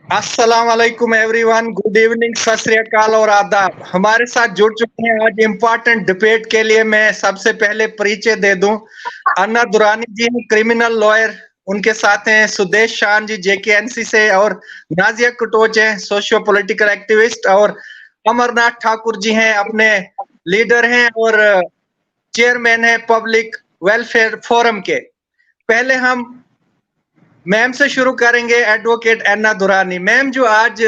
अस्सलाम वालेकुम everyone, good evening, सत श्री अकाल और आदाब। हमारे साथ जुड़ चुके हैं आज इम्पोर्टेंट डिबेट के लिए। मैं सबसे पहले परिचय दे दूं, अन्ना दुरानी जी हैं, क्रिमिनल लॉयर। उनके साथ हैं सुदेश शान जी जेकेएनसी से, और नाजिया कटोच हैं सोशियो पॉलिटिकल एक्टिविस्ट, और अमरनाथ ठाकुर जी हैं, अपने लीडर हैं और चेयरमैन है पब्लिक वेलफेयर फोरम के। पहले हम मैम से शुरू करेंगे, एडवोकेट अन्ना दुरानी। मैम, जो आज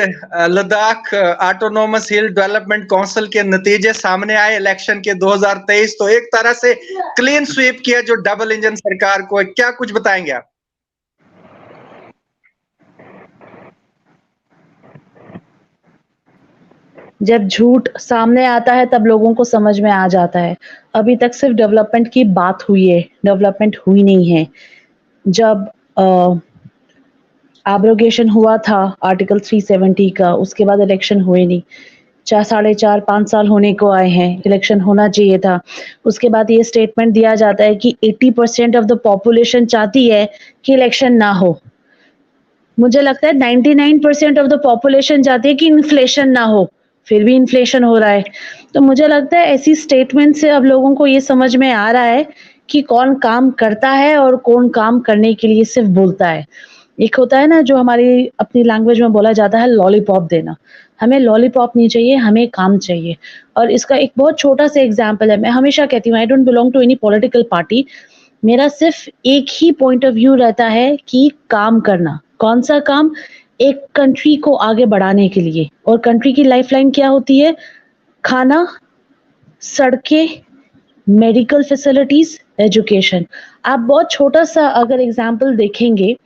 लद्दाख ऑटोनोमस हिल डेवलपमेंट काउंसिल के नतीजे सामने आए इलेक्शन के 2023, तो एक तरह से क्लीन स्वीप किया जो डबल इंजन सरकार को, क्या कुछ बताएंगे आप? जब झूठ सामने आता है तब लोगों को समझ में आ जाता है। अभी तक सिर्फ डेवलपमेंट की बात हुई है, डेवलपमेंट हुई नहीं है। जब एब्रोगेशन हुआ था आर्टिकल 370 का, उसके बाद इलेक्शन हुए नहीं। 4.5 साल होने को आए हैं, इलेक्शन होना चाहिए था। उसके बाद ये स्टेटमेंट दिया जाता है कि 80% ऑफ द पॉपुलेशन चाहती है कि इलेक्शन ना हो। मुझे लगता है 99% ऑफ द पॉपुलेशन चाहती है कि इन्फ्लेशन ना हो, फिर भी इन्फ्लेशन हो रहा है। तो मुझे लगता है ऐसी स्टेटमेंट से अब लोगों को ये समझ में आ रहा है कि कौन काम करता है और कौन काम करने के लिए सिर्फ बोलता है। एक होता है ना, जो हमारी अपनी लैंग्वेज में बोला जाता है लॉलीपॉप देना। हमें लॉलीपॉप नहीं चाहिए, हमें काम चाहिए। और इसका एक बहुत छोटा सा एग्जाम्पल है। मैं हमेशा कहती हूँ, I don't belong to any political party. मेरा सिर्फ एक ही पॉइंट ऑफ व्यू रहता है कि काम करना। कौन सा काम? एक कंट्री को आगे बढ़ाने के लिए। और कंट्री की लाइफलाइन क्या होती है? खाना, सड़कें, मेडिकल फैसिलिटीज, एजुकेशन। आप बहुत छोटा सा अगर एग्जाम्पल देखेंगे,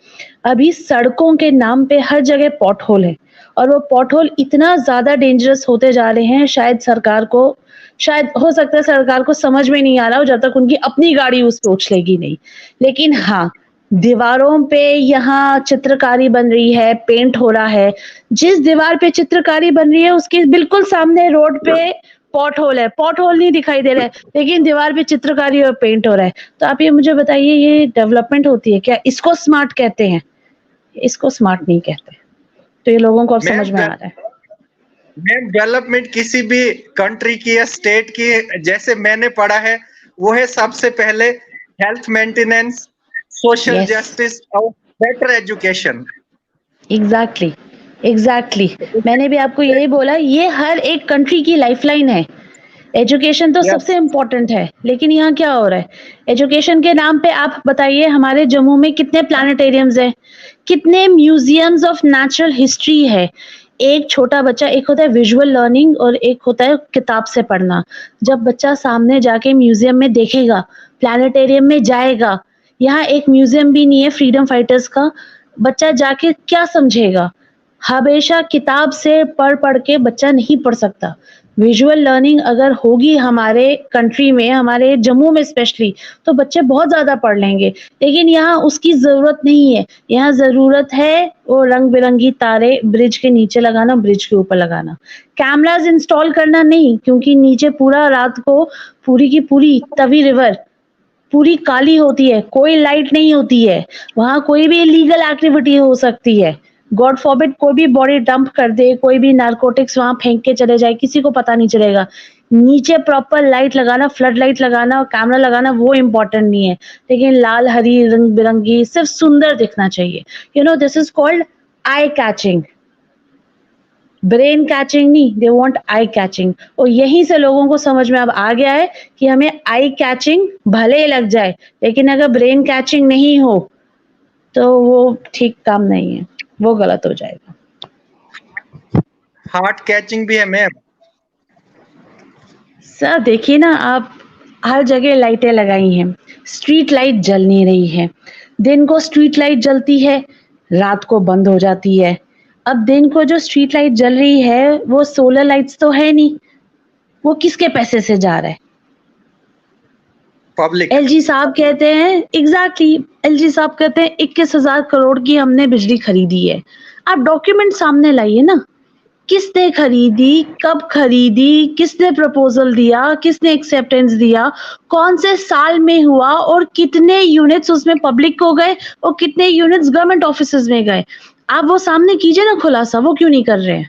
अभी सड़कों के नाम पे हर जगह पॉट होल है, और वो पॉट होल इतना ज्यादा डेंजरस होते जा रहे हैं, शायद हो सकता है सरकार को समझ में नहीं आ रहा हो जब तक उनकी अपनी गाड़ी उस पे उछलेगी नहीं। लेकिन हाँ, दीवारों पे यहाँ चित्रकारी बन रही है, पेंट हो रहा है। जिस दीवार पे चित्रकारी बन रही है उसके बिल्कुल सामने रोड पे पॉट होल है। पॉट होल नहीं दिखाई दे रहा है, लेकिन दीवार पे चित्रकारी और पेंट हो रहा है। तो आप ये मुझे बताइए, ये डेवलपमेंट होती है क्या? इसको स्मार्ट कहते हैं? इसको स्मार्ट नहीं कहते। तो ये लोगों को अब समझ में आ रहा है। मैम, डेवलपमेंट किसी भी कंट्री की या स्टेट की, जैसे मैंने पढ़ा है, वो है सबसे पहले हेल्थ मेंटेनेंस, सोशल जस्टिस और बेटर एजुकेशन। एग्जैक्टली। मैंने भी आपको यही बोला, ये हर एक कंट्री की लाइफलाइन है। एजुकेशन तो सबसे इम्पोर्टेंट है, लेकिन यहाँ क्या हो रहा है? एजुकेशन के नाम पे आप बताइए, हमारे जम्मू में कितने प्लानिटेरियम्स हैं, कितने म्यूजियम्स ऑफ नेचुरल हिस्ट्री है। एक छोटा बच्चा, एक होता है विजुअल लर्निंग और एक होता है किताब से पढ़ना। जब बच्चा सामने जाके म्यूजियम में देखेगा, प्लानिटेरियम में जाएगा, यहाँ एक म्यूजियम भी नहीं है फ्रीडम फाइटर्स का, बच्चा जाके क्या समझेगा? हमेशा किताब से पढ़ के बच्चा नहीं पढ़ सकता। विजुअल लर्निंग अगर होगी हमारे कंट्री में, हमारे जम्मू में स्पेशली, तो बच्चे बहुत ज्यादा पढ़ लेंगे। लेकिन यहाँ उसकी जरूरत नहीं है। यहाँ जरूरत है वो रंग बिरंगी तारे ब्रिज के नीचे लगाना, ब्रिज के ऊपर लगाना। कैमराज इंस्टॉल करना नहीं, क्योंकि नीचे पूरा रात को पूरी की पूरी तवी रिवर पूरी काली होती है, कोई लाइट नहीं होती है। वहां कोई भी इलीगल एक्टिविटी हो सकती है। गॉड फॉरबिड कोई भी बॉडी डंप कर दे, कोई भी नारकोटिक्स वहां फेंक के चले जाए, किसी को पता नहीं चलेगा। नीचे प्रॉपर लाइट लगाना, फ्लड लाइट लगाना और कैमरा लगाना, वो इम्पोर्टेंट नहीं है। लेकिन लाल हरी रंग बिरंगी सिर्फ सुंदर दिखना चाहिए। You know, this is called eye catching, brain catching नहीं। They want eye catching. और यहीं से लोगों को समझ में अब आ गया है कि हमें आई कैचिंग भले ही लग जाए, लेकिन अगर ब्रेन कैचिंग नहीं हो तो वो ठीक काम नहीं है, वो गलत हो जाएगा। हार्ट कैचिंग भी है मैम। सर देखिए ना, आप हर जगह लाइटें लगाई हैं, स्ट्रीट लाइट जल नहीं रही है। दिन को स्ट्रीट लाइट जलती है, रात को बंद हो जाती है। अब दिन को जो स्ट्रीट लाइट जल रही है वो सोलर लाइट्स तो है नहीं, वो किसके पैसे से जा रहा है? पब्लिक। एलजी साहब कहते हैं, एग्जैक्टली, एलजी साहब कहते हैं 21,000 करोड़ की हमने बिजली खरीदी है। आप डॉक्यूमेंट सामने लाइए ना, किसने खरीदी, कब खरीदी, किसने प्रपोजल दिया, किसने एक्सेप्टेंस दिया, कौन से साल में हुआ, और कितने यूनिट्स उसमें पब्लिक को गए और कितने यूनिट्स गवर्नमेंट ऑफिसेज में गए। आप वो सामने कीजिए ना खुलासा, वो क्यों नहीं कर रहे हैं?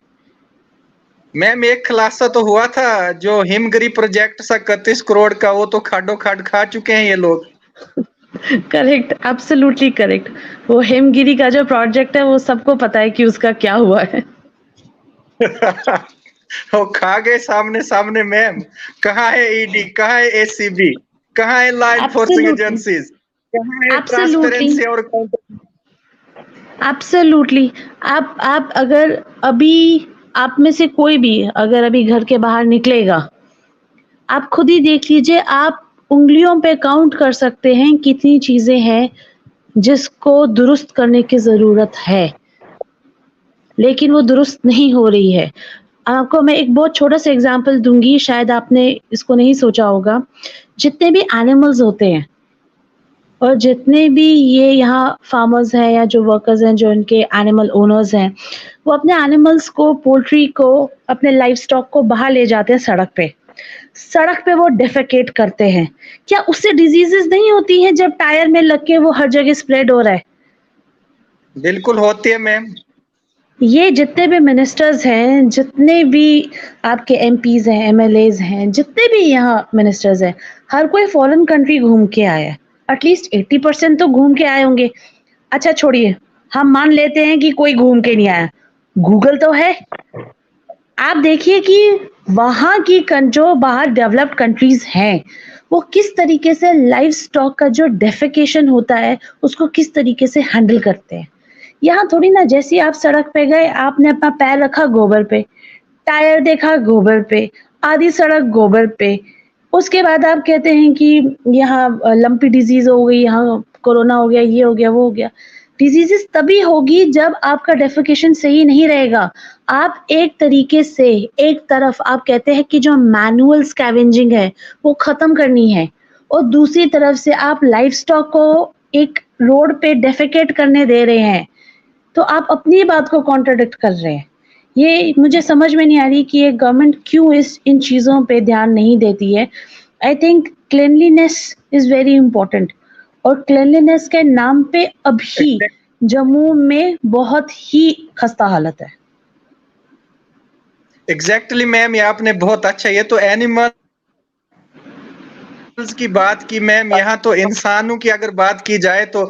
मैम एक खुलासा तो हुआ था, जो हिमगिरी प्रोजेक्ट सा 31 करोड़ का, वो तो खाडो खाड खा चुके हैं ये लोग। Correct, absolutely correct. वो हिमगिरी का जो प्रोजेक्ट है वो सबको पता है कि उसका क्या हुआ है। वो खा गए सामने सामने मैम। कहाँ है ईडी, कहाँ है एसीबी, कहाँ है लॉ एनफोर्सिंग एब्सोल्युटली, एजेंसीज, कहाँ है एब्सोल्युटली, ट्रांसपेरेंसी और एब्सोल्युटली। आप अगर अभी, आप में से कोई भी अगर अभी घर के बाहर निकलेगा, आप खुद ही देख लीजिए, आप उंगलियों पे काउंट कर सकते हैं कितनी चीजें हैं जिसको दुरुस्त करने की जरूरत है, लेकिन वो दुरुस्त नहीं हो रही है। आपको मैं एक बहुत छोटा सा एग्जांपल दूंगी, शायद आपने इसको नहीं सोचा होगा। जितने भी एनिमल्स होते हैं और जितने भी ये यहाँ फार्मर्स हैं या जो वर्कर्स हैं, जो इनके एनिमल ओनर्स हैं, वो अपने एनिमल्स को, पोल्ट्री को, अपने लाइव स्टॉक को बाहर ले जाते हैं सड़क पे। सड़क पे वो डेफेकेट करते हैं। क्या उससे डिजीजेस नहीं होती हैं जब टायर में लग के वो हर जगह स्प्रेड हो रहा है? बिल्कुल होती है मैम। ये जितने भी मिनिस्टर्स हैं, जितने भी आपके एमपीज़ हैं, एमएलएज़ हैं, जितने भी यहाँ मिनिस्टर्स हैं, हर कोई फॉरेन कंट्री घूम के आया है। एटलीस्ट 80% तो घूम के आए होंगे। अच्छा छोड़िए, हम मान लेते हैं कि कोई घूम के नहीं आया। गूगल तो है। आप देखिए कि वहाँ की जो बाहर डेवलप्ड कंट्रीज़ हैं, वो किस तरीके से लाइव स्टॉक का जो डेफिकेशन होता है, उसको किस तरीके से हैंडल करते हैं। यहाँ थोड़ी ना, जैसे आप सड़क पे गए, आपने अपना पैर रखा गोबर पे, टायर देखा गोबर पे, आधी सड़क गोबर पे, उसके बाद आप कहते हैं कि यहाँ लंपी डिजीज हो गई, यहाँ कोरोना हो गया, ये हो गया, वो हो गया। डिजीजेस तभी होगी जब आपका डेफिकेशन सही नहीं रहेगा। आप एक तरीके से, एक तरफ आप कहते हैं कि जो मैनुअल स्कैवेंजिंग है वो खत्म करनी है, और दूसरी तरफ से आप लाइफ स्टॉक को एक रोड पे डेफिकेट करने दे रहे हैं, तो आप अपनी बात को कॉन्ट्रडिक्ट कर रहे हैं। ये मुझे समझ में नहीं आ रही कि ये गवर्नमेंट क्यों इन चीज़ों पे ध्यान नहीं देती है। I think cleanliness is very important, और क्लीनलीनेस के नाम पे अभी जम्मू में बहुत ही खस्ता हालत है। एग्जैक्टली मैम, ये आपने बहुत अच्छा, ये तो एनिमल्स की बात की मैम। यहाँ तो इंसानों की अगर बात की जाए तो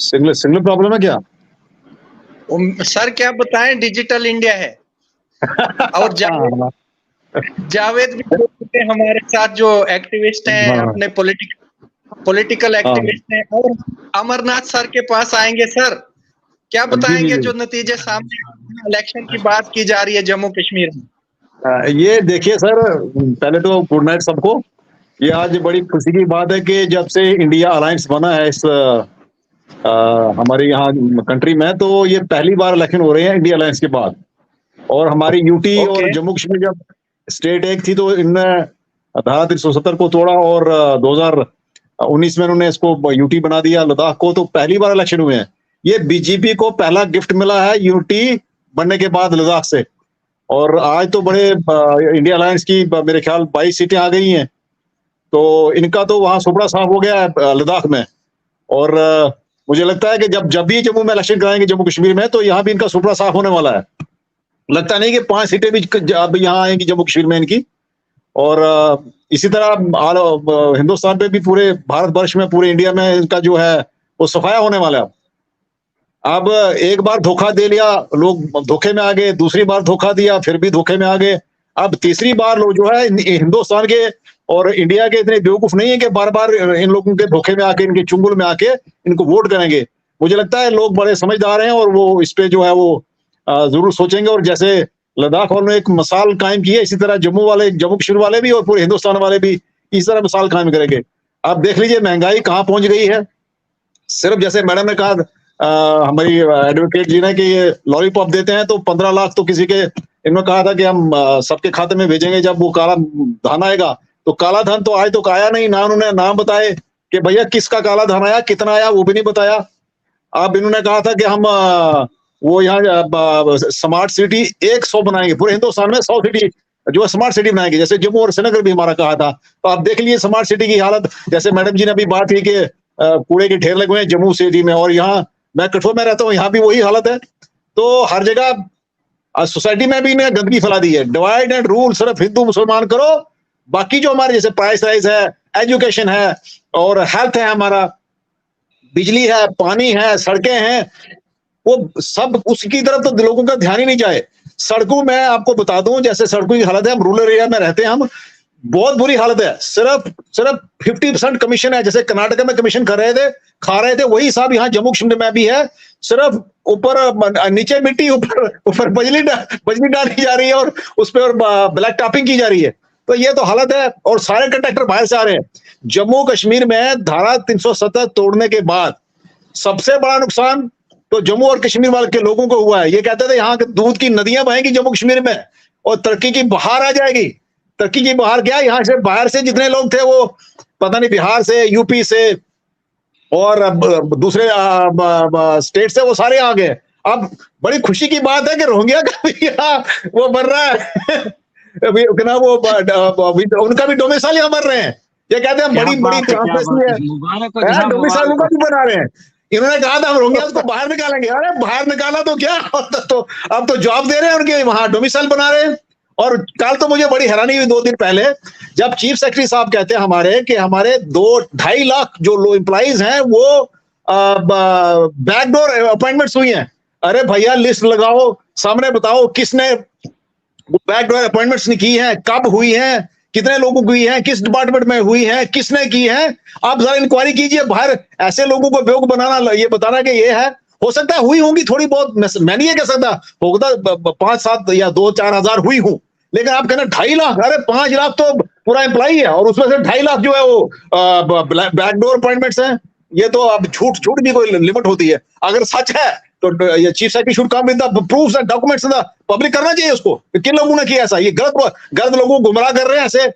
सिग्नल प्रॉब्लम है क्या? सर क्या बताएं, डिजिटल इंडिया है। और जावेद भी हमारे साथ जो एक्टिविस्ट हैं, अपने पॉलिटिकल एक्टिविस्ट हैं, और अमरनाथ सर के पास आएंगे। सर क्या बताएंगे जो नतीजे सामने इलेक्शन की बात की जा रही है जम्मू कश्मीर में? ये देखिए सर, पहले तो गुड नाइट सबको। ये आज बड़ी खुशी की बात है कि जब से इंडिया अलायंस बना है इस हमारे यहाँ कंट्री में, तो ये पहली बार इलेक्शन हो रहे हैं इंडिया अलायंस के बाद। और हमारी यूटी और जम्मू कश्मीर जब स्टेट एक थी तो इनमें धारा 370 को तोड़ा और 2019 में उन्होंने इसको यूटी बना दिया लद्दाख को, तो पहली बार इलेक्शन हुए हैं। ये बीजेपी को पहला गिफ्ट मिला है यूटी बनने के बाद लद्दाख से। और आज तो बड़े इंडिया अलायंस की मेरे ख्याल 22 सीटें आ गई हैं, तो इनका तो वहां सुपड़ा साफ हो गया है लद्दाख में। और मुझे लगता है कि जब भी जम्मू में इलेक्शन कराएंगे जम्मू कश्मीर में, तो यहाँ भी इनका सुपड़ा साफ होने वाला है। लगता नहीं कि 5 सीटें भी अब यहाँ आएंगी जम्मू कश्मीर में इनकी। और इसी तरह हिंदुस्तान पे भी, पूरे भारतवर्ष में, पूरे इंडिया में इनका जो है वो सफाया होने वाला है। अब एक बार धोखा दे लिया, लोग धोखे में आ गए, दूसरी बार धोखा दिया, फिर भी धोखे में आ गए, अब तीसरी बार लोग जो है हिंदुस्तान के और इंडिया के इतने बेवकूफ नहीं है कि बार बार इन लोगों के धोखे में आके, इनके चुंगल में आके इनको वोट करेंगे। मुझे लगता है लोग बड़े समझदार हैं और वो इस पे जो है वो जरूर सोचेंगे। और जैसे लद्दाख वालों ने एक मिसाल कायम की है, इसी तरह जम्मू कश्मीर वाले भी और पूरे हिंदुस्तान वाले भी इस तरह मिसाल कायम करेंगे। अब देख लीजिए महंगाई कहाँ पहुंच गई है। सिर्फ जैसे मैडम ने कहा, हमारी एडवोकेट जी ने, कि ये लॉलीपॉप देते हैं तो 15 लाख तो किसी के, इन्होंने कहा था कि हम सबके खाते में भेजेंगे जब वो काला धन आएगा। तो काला धन तो आज तक आया नहीं, ना उन्होंने नाम बताए कि भैया किसका काला धन आया, कितना आया, वो भी नहीं बताया। अब इन्होंने कहा था कि हम वो यहाँ स्मार्ट सिटी 100 बनाएंगे, पूरे हिंदुस्तान में 100 सिटी जो है स्मार्ट सिटी बनाएंगे, जैसे जम्मू और श्रीनगर भी हमारा कहा था। तो आप देख लीजिए स्मार्ट सिटी की हालत। जैसे मैडम जी ने अभी बात की कि कूड़े के ढेर लगे हुए हैं जम्मू सिटी में, और यहाँ मैं कठुआ में रहता हूँ, यहाँ भी वही हालत है। तो हर जगह सोसाइटी में भी इन्हें गंदगी फैला दी है। डिवाइड एंड रूल सिर्फ हिंदू मुसलमान करो, बाकी जो हमारे जैसे प्राइस राइज है, एजुकेशन है और हेल्थ है, हमारा बिजली है, पानी है, सड़कें हैं, वो सब उसकी तरफ तो लोगों का ध्यान ही नहीं जाए। सड़कों में आपको बता दूं, जैसे सड़कों की हालत है, हम रूरल एरिया में रहते हैं, हम बहुत बुरी हालत है। सिर्फ 50% कमीशन है। जैसे कर्नाटक में कमीशन खा रहे थे वही हिसाब यहाँ जम्मू कश्मीर में भी है। सिर्फ ऊपर नीचे मिट्टी, ऊपर बजली डाली जा रही है और उस पर ब्लैक टॉपिंग की जा रही है। तो ये तो हालत है। और सारे कंट्रैक्टर बाहर से आ रहे हैं। जम्मू कश्मीर में धारा 370 तोड़ने के बाद सबसे बड़ा नुकसान तो जम्मू और कश्मीर वाले के लोगों को हुआ है। ये कहते थे यहाँ के दूध की नदियां बहेंगी जम्मू कश्मीर में और तरक्की की बहार आ जाएगी। तरक्की की बहार क्या, यहाँ से बाहर से जितने लोग थे वो पता नहीं बिहार से, यूपी से और दूसरे स्टेट से, वो सारे आ गए। अब बड़ी खुशी की बात है कि रोहिंग्या का भी यहाँ वो बन रहा है वो उनका भी डोमिसाइल यहाँ बन रहे हैं। ये कहते हैं बड़ी ट्रांसपेरेंसी है, डोमिसाइल उनका भी बना रहे हैं। इन्होंने कहा था हम रोहिंग्या को बाहर निकालेंगे। अरे बाहर निकाला तो क्या, अब तो जॉब दे रहे हैं उनके, वहां डोमिसाइल बना रहे हैं। और कल तो मुझे बड़ी हैरानी हुई 2 दिन पहले, जब चीफ सेक्रेटरी साहब कहते हैं हमारे कि हमारे 2-2.5 लाख जो लो एम्प्लॉइज हैं वो बैकडोर अपॉइंटमेंट्स हुई हैं। अरे भैया लिस्ट लगाओ, सामने बताओ किसने बैकडोर अपॉइंटमेंट्स की हैं, कब हुई हैं, कितने लोगों की हुई है, किस डिपार्टमेंट में हुई है, किसने की है। आप जरा इंक्वायरी कीजिए। बाहर ऐसे लोगों को बेवकूफ बनाना, ये बताना कि ये है, हो सकता है हुई होंगी थोड़ी बहुत, मैं नहीं ये कह सकता होगा 5-7 या 2-4 हजार हुई हूं, लेकिन आप कहना 2.5 लाख, अरे 5 लाख तो पूरा एम्प्लॉई है और उसमें से 2.5 लाख जो है वो बैकडोर अपॉइंटमेंट्स हैं। ये तो अब झूठ की कोई लिमिट होती है। अगर सच है तो ये chief secretary should come with the proofs and documents, public करना चाहिए उसको। किन लोगों ने किया ऐसा? ये गलत लोगों को गुमराह कर रहे हैं ऐसे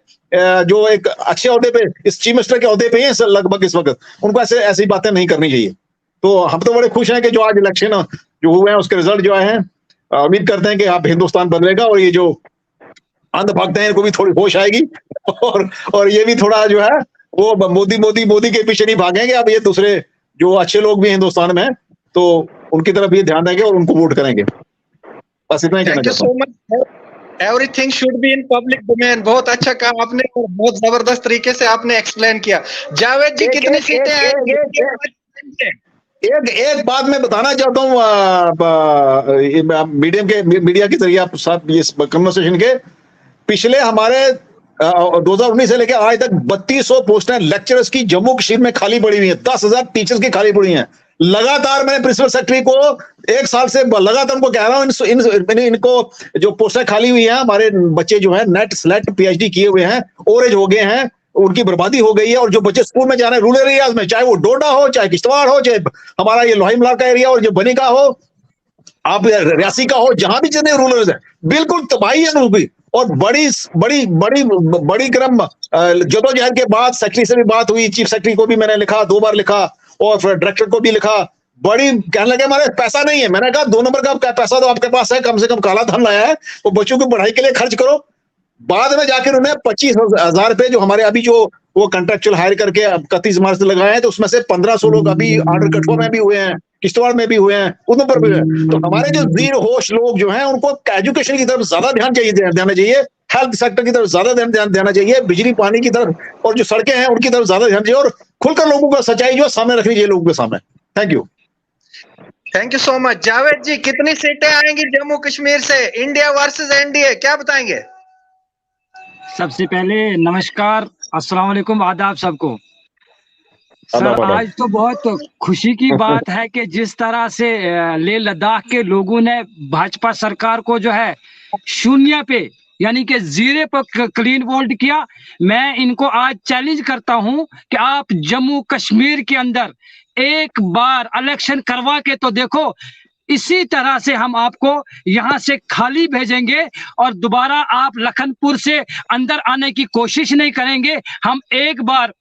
जो एक अच्छे ओहदे पे, इस चीफ मिनिस्टर के ओहदे पे हैं लगभग इस वक्त, उनको ऐसी बातें नहीं करनी चाहिए। तो हम तो बड़े खुश हैं कि जो आज इलेक्शन जो हुए हैं उसके रिजल्ट जो आए हैं, उम्मीद करते हैं कि आप हिंदुस्तान बदलेगा और ये जो अंधभक्त हैं इनको भी थोड़ी होश आएगी और ये भी थोड़ा जो है वो मोदी के पीछे नहीं भागेंगे। अब ये दूसरे जो अच्छे लोग भी हिंदुस्तान में, तो उनकी तरफ ये ध्यान देंगे और उनको वोट करेंगे। बस इतना ही कहना चाहता हूं। Everything should be in public domain. बहुत अच्छा कहा आपने और बहुत जबरदस्त तरीके से आपने एक्सप्लेन किया। जावेद जी कितनी सीटें हैं? एक बात मैं बताना चाहता हूँ मीडिया के जरिए आप साथ इस कन्वर्सेशन के, पिछले हमारे 2019 से लेकर आज तक 3200 पोस्टें लेक्चरर्स की जम्मू कश्मीर में खाली पड़ी हुई है। 10,000 टीचर्स की खाली पड़ी हैं। लगातार मैंने प्रिंसिपल सेक्रेटरी को 1 साल से लगातार उनको कह रहा हूं इनको जो पोस्टें खाली हुई हैं, हमारे बच्चे जो है नेट स्लेट PhD किए हुए हैं, ओवरेज हो गए हैं, उनकी बर्बादी हो गई है। और जो बच्चे स्कूल में जा रहे हैं रूरल एरियाज में, चाहे वो डोडा हो, चाहे किश्तवाड़ हो, चाहे हमारा ये लोही मलार का एरिया और जो बनी का हो, आप रियासी का हो, जहां भी जितने रूरल है, बिल्कुल तबाही है उनकी। और बड़ी बड़ी बड़ी बड़ी क्रम जदोजहद के बाद सेक्रेटरी से भी बात हुई, चीफ सेक्रेटरी को भी मैंने लिखा, 2 बार लिखा, और फिर डायरेक्टर को भी लिखा। बड़ी कहने लगे हमारे पैसा नहीं है। मैंने कहा 2 नंबर का पैसा तो आपके पास है, कम से कम काला धन लाया है, वो बच्चों की पढ़ाई के लिए खर्च करो। बाद में जाकर उन्हें 25,000 रुपए जो हमारे अभी जो वो कॉन्ट्रेक्चुअल हायर करके 31 मार्च से लगाए हैं, तो उसमें से 1500 लोग अभी ऑर्डर कठुआ में भी हुए हैं, किश्तवाड़ में भी हुए हैं, उधमपुर में भी हुए हैं। तो हमारे जो जीरो होश लोग जो हैं, उनको एजुकेशन की तरफ ज्यादा ध्यान देना चाहिए, हेल्थ सेक्टर की तरफ ज्यादा ध्यान देना चाहिए, बिजली पानी की तरफ, और जो सड़कें हैं उनकी तरफ ज्यादा ध्यान चाहिए, और खुलकर लोगों को सच्चाई जो सामने रखनी चाहिए लोगों के सामने। Thank you so much. Javed ji, कितनी सीटें आएंगी जम्मू कश्मीर से? इंडिया वर्सेस एनडीए, क्या बताएंगे? सबसे पहले नमस्कार, अस्सलाम वालेकुम, आदाब सबको। सर, आज तो बहुत खुशी की बात है कि जिस तरह से लेह लद्दाख के लोगों ने भाजपा सरकार को जो है शून्य पे यानी कि जीरो पर क्लीन बोल्ड किया। मैं इनको आज चैलेंज करता हूं कि आप जम्मू कश्मीर के अंदर एक बार इलेक्शन करवा के तो देखो। इसी तरह से हम आपको यहां से खाली भेजेंगे और दोबारा आप लखनपुर से अंदर आने की कोशिश नहीं करेंगे। हम एक बार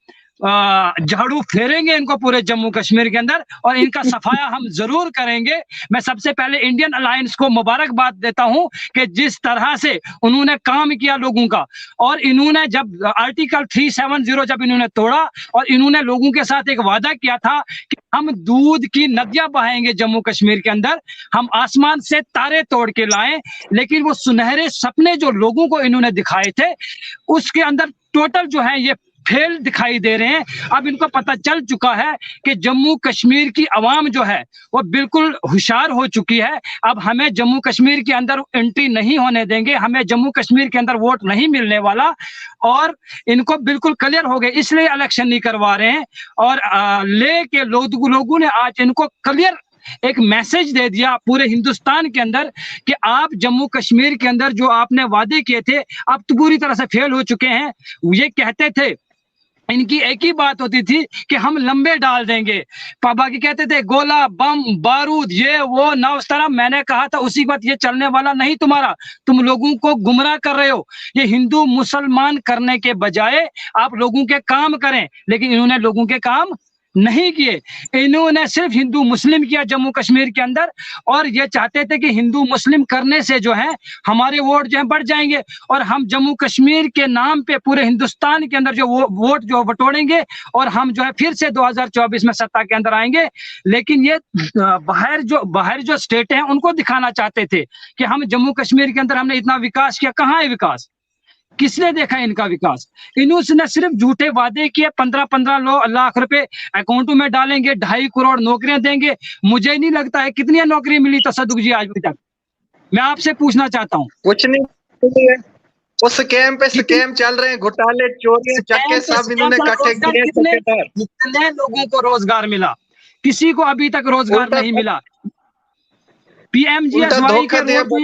झाड़ू फेरेंगे इनको पूरे जम्मू कश्मीर के अंदर, और इनका सफाया हम जरूर करेंगे। मैं सबसे पहले इंडियन अलायंस को मुबारकबाद देता हूं कि जिस तरह से उन्होंने काम किया लोगों का, और इन्होंने जब आर्टिकल 370 जब इन्होंने तोड़ा, और इन्होंने लोगों के साथ एक वादा किया था कि हम दूध की नदियां बहाएंगे जम्मू कश्मीर के अंदर, हम आसमान से तारे तोड़ के लाएं, लेकिन वो सुनहरे सपने जो लोगों को इन्होंने दिखाए थे उसके अंदर टोटल जो है ये फेल दिखाई दे रहे हैं। अब इनको पता चल चुका है कि जम्मू कश्मीर की आवाम जो है वो बिल्कुल होशियार हो चुकी है। अब हमें जम्मू कश्मीर के अंदर एंट्री नहीं होने देंगे, हमें जम्मू कश्मीर के अंदर वोट नहीं मिलने वाला, और इनको बिल्कुल क्लियर हो गए, इसलिए इलेक्शन नहीं करवा रहे हैं। और ले के लोगों ने आज इनको क्लियर एक मैसेज दे दिया पूरे हिंदुस्तान के अंदर कि आप जम्मू कश्मीर के अंदर जो आपने वादे किए थे अब तो पूरी तरह से फेल हो चुके हैं। ये कहते थे, इनकी एक ही बात होती थी कि हम लंबे डाल देंगे, पापा की कहते थे गोला बम बारूद ये वो ना उस तरह। मैंने कहा था उसी बात, ये चलने वाला नहीं तुम्हारा, तुम लोगों को गुमराह कर रहे हो। ये हिंदू मुसलमान करने के बजाय आप लोगों के काम करें, लेकिन इन्होंने लोगों के काम नहीं किए। इन्होंने सिर्फ हिंदू मुस्लिम किया जम्मू कश्मीर के अंदर, और ये चाहते थे कि हिंदू मुस्लिम करने से जो है हमारे वोट जो है बढ़ जाएंगे, और हम जम्मू कश्मीर के नाम पे पूरे हिंदुस्तान के अंदर जो वोट जो बटोरेंगे, और हम जो है फिर से 2024 में सत्ता के अंदर आएंगे। लेकिन ये बाहर जो स्टेट हैं उनको दिखाना चाहते थे कि हम जम्मू कश्मीर के अंदर हमने इतना विकास किया। कहाँ है विकास? किसने देखा इनका विकास? इन्होंने सिर्फ झूठे वादे किए, 15-15 लाख रुपए अकाउंटों में डालेंगे, 2.5 करोड़ नौकरियां देंगे। मुझे नहीं लगता है कितनी नौकरी मिली तसद्दुक जी आज तक। मैं आपसे पूछना चाहता हूँ। कुछ नहीं, वो स्कैम पे स्कैम चल रहे हैं, घोटाले चोरियां चक्के सब इन्होंने इकट्ठे किए। कितने लोगों को रोजगार मिला? किसी को अभी तक रोजगार नहीं मिला। पीएमजीएसवाई के रोड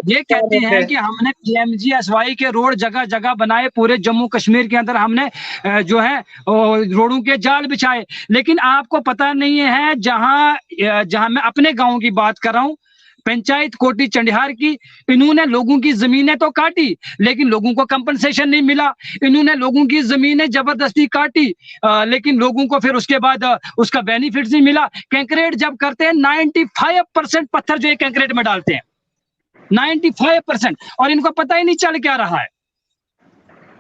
ये कहते हैं कि हमने पीएमजीएसवाई के रोड जगह जगह बनाए, पूरे जम्मू कश्मीर के अंदर हमने जो है रोडों के जाल बिछाए। लेकिन आपको पता नहीं है, जहां मैं अपने गांव की बात कर रहा हूं, पंचायत कोटी चंडिहार की, इन्होंने लोगों की जमीनें तो काटी लेकिन लोगों को कंपनसेशन नहीं मिला। इन्होंने लोगों की जमीनें जबरदस्ती काटी लेकिन लोगों को फिर उसके बाद उसका बेनिफिट नहीं मिला। कंक्रीट जब करते हैं 95% पत्थर जो है कंक्रीट में डालते हैं, 95%, और इनको पता ही नहीं चल क्या रहा है,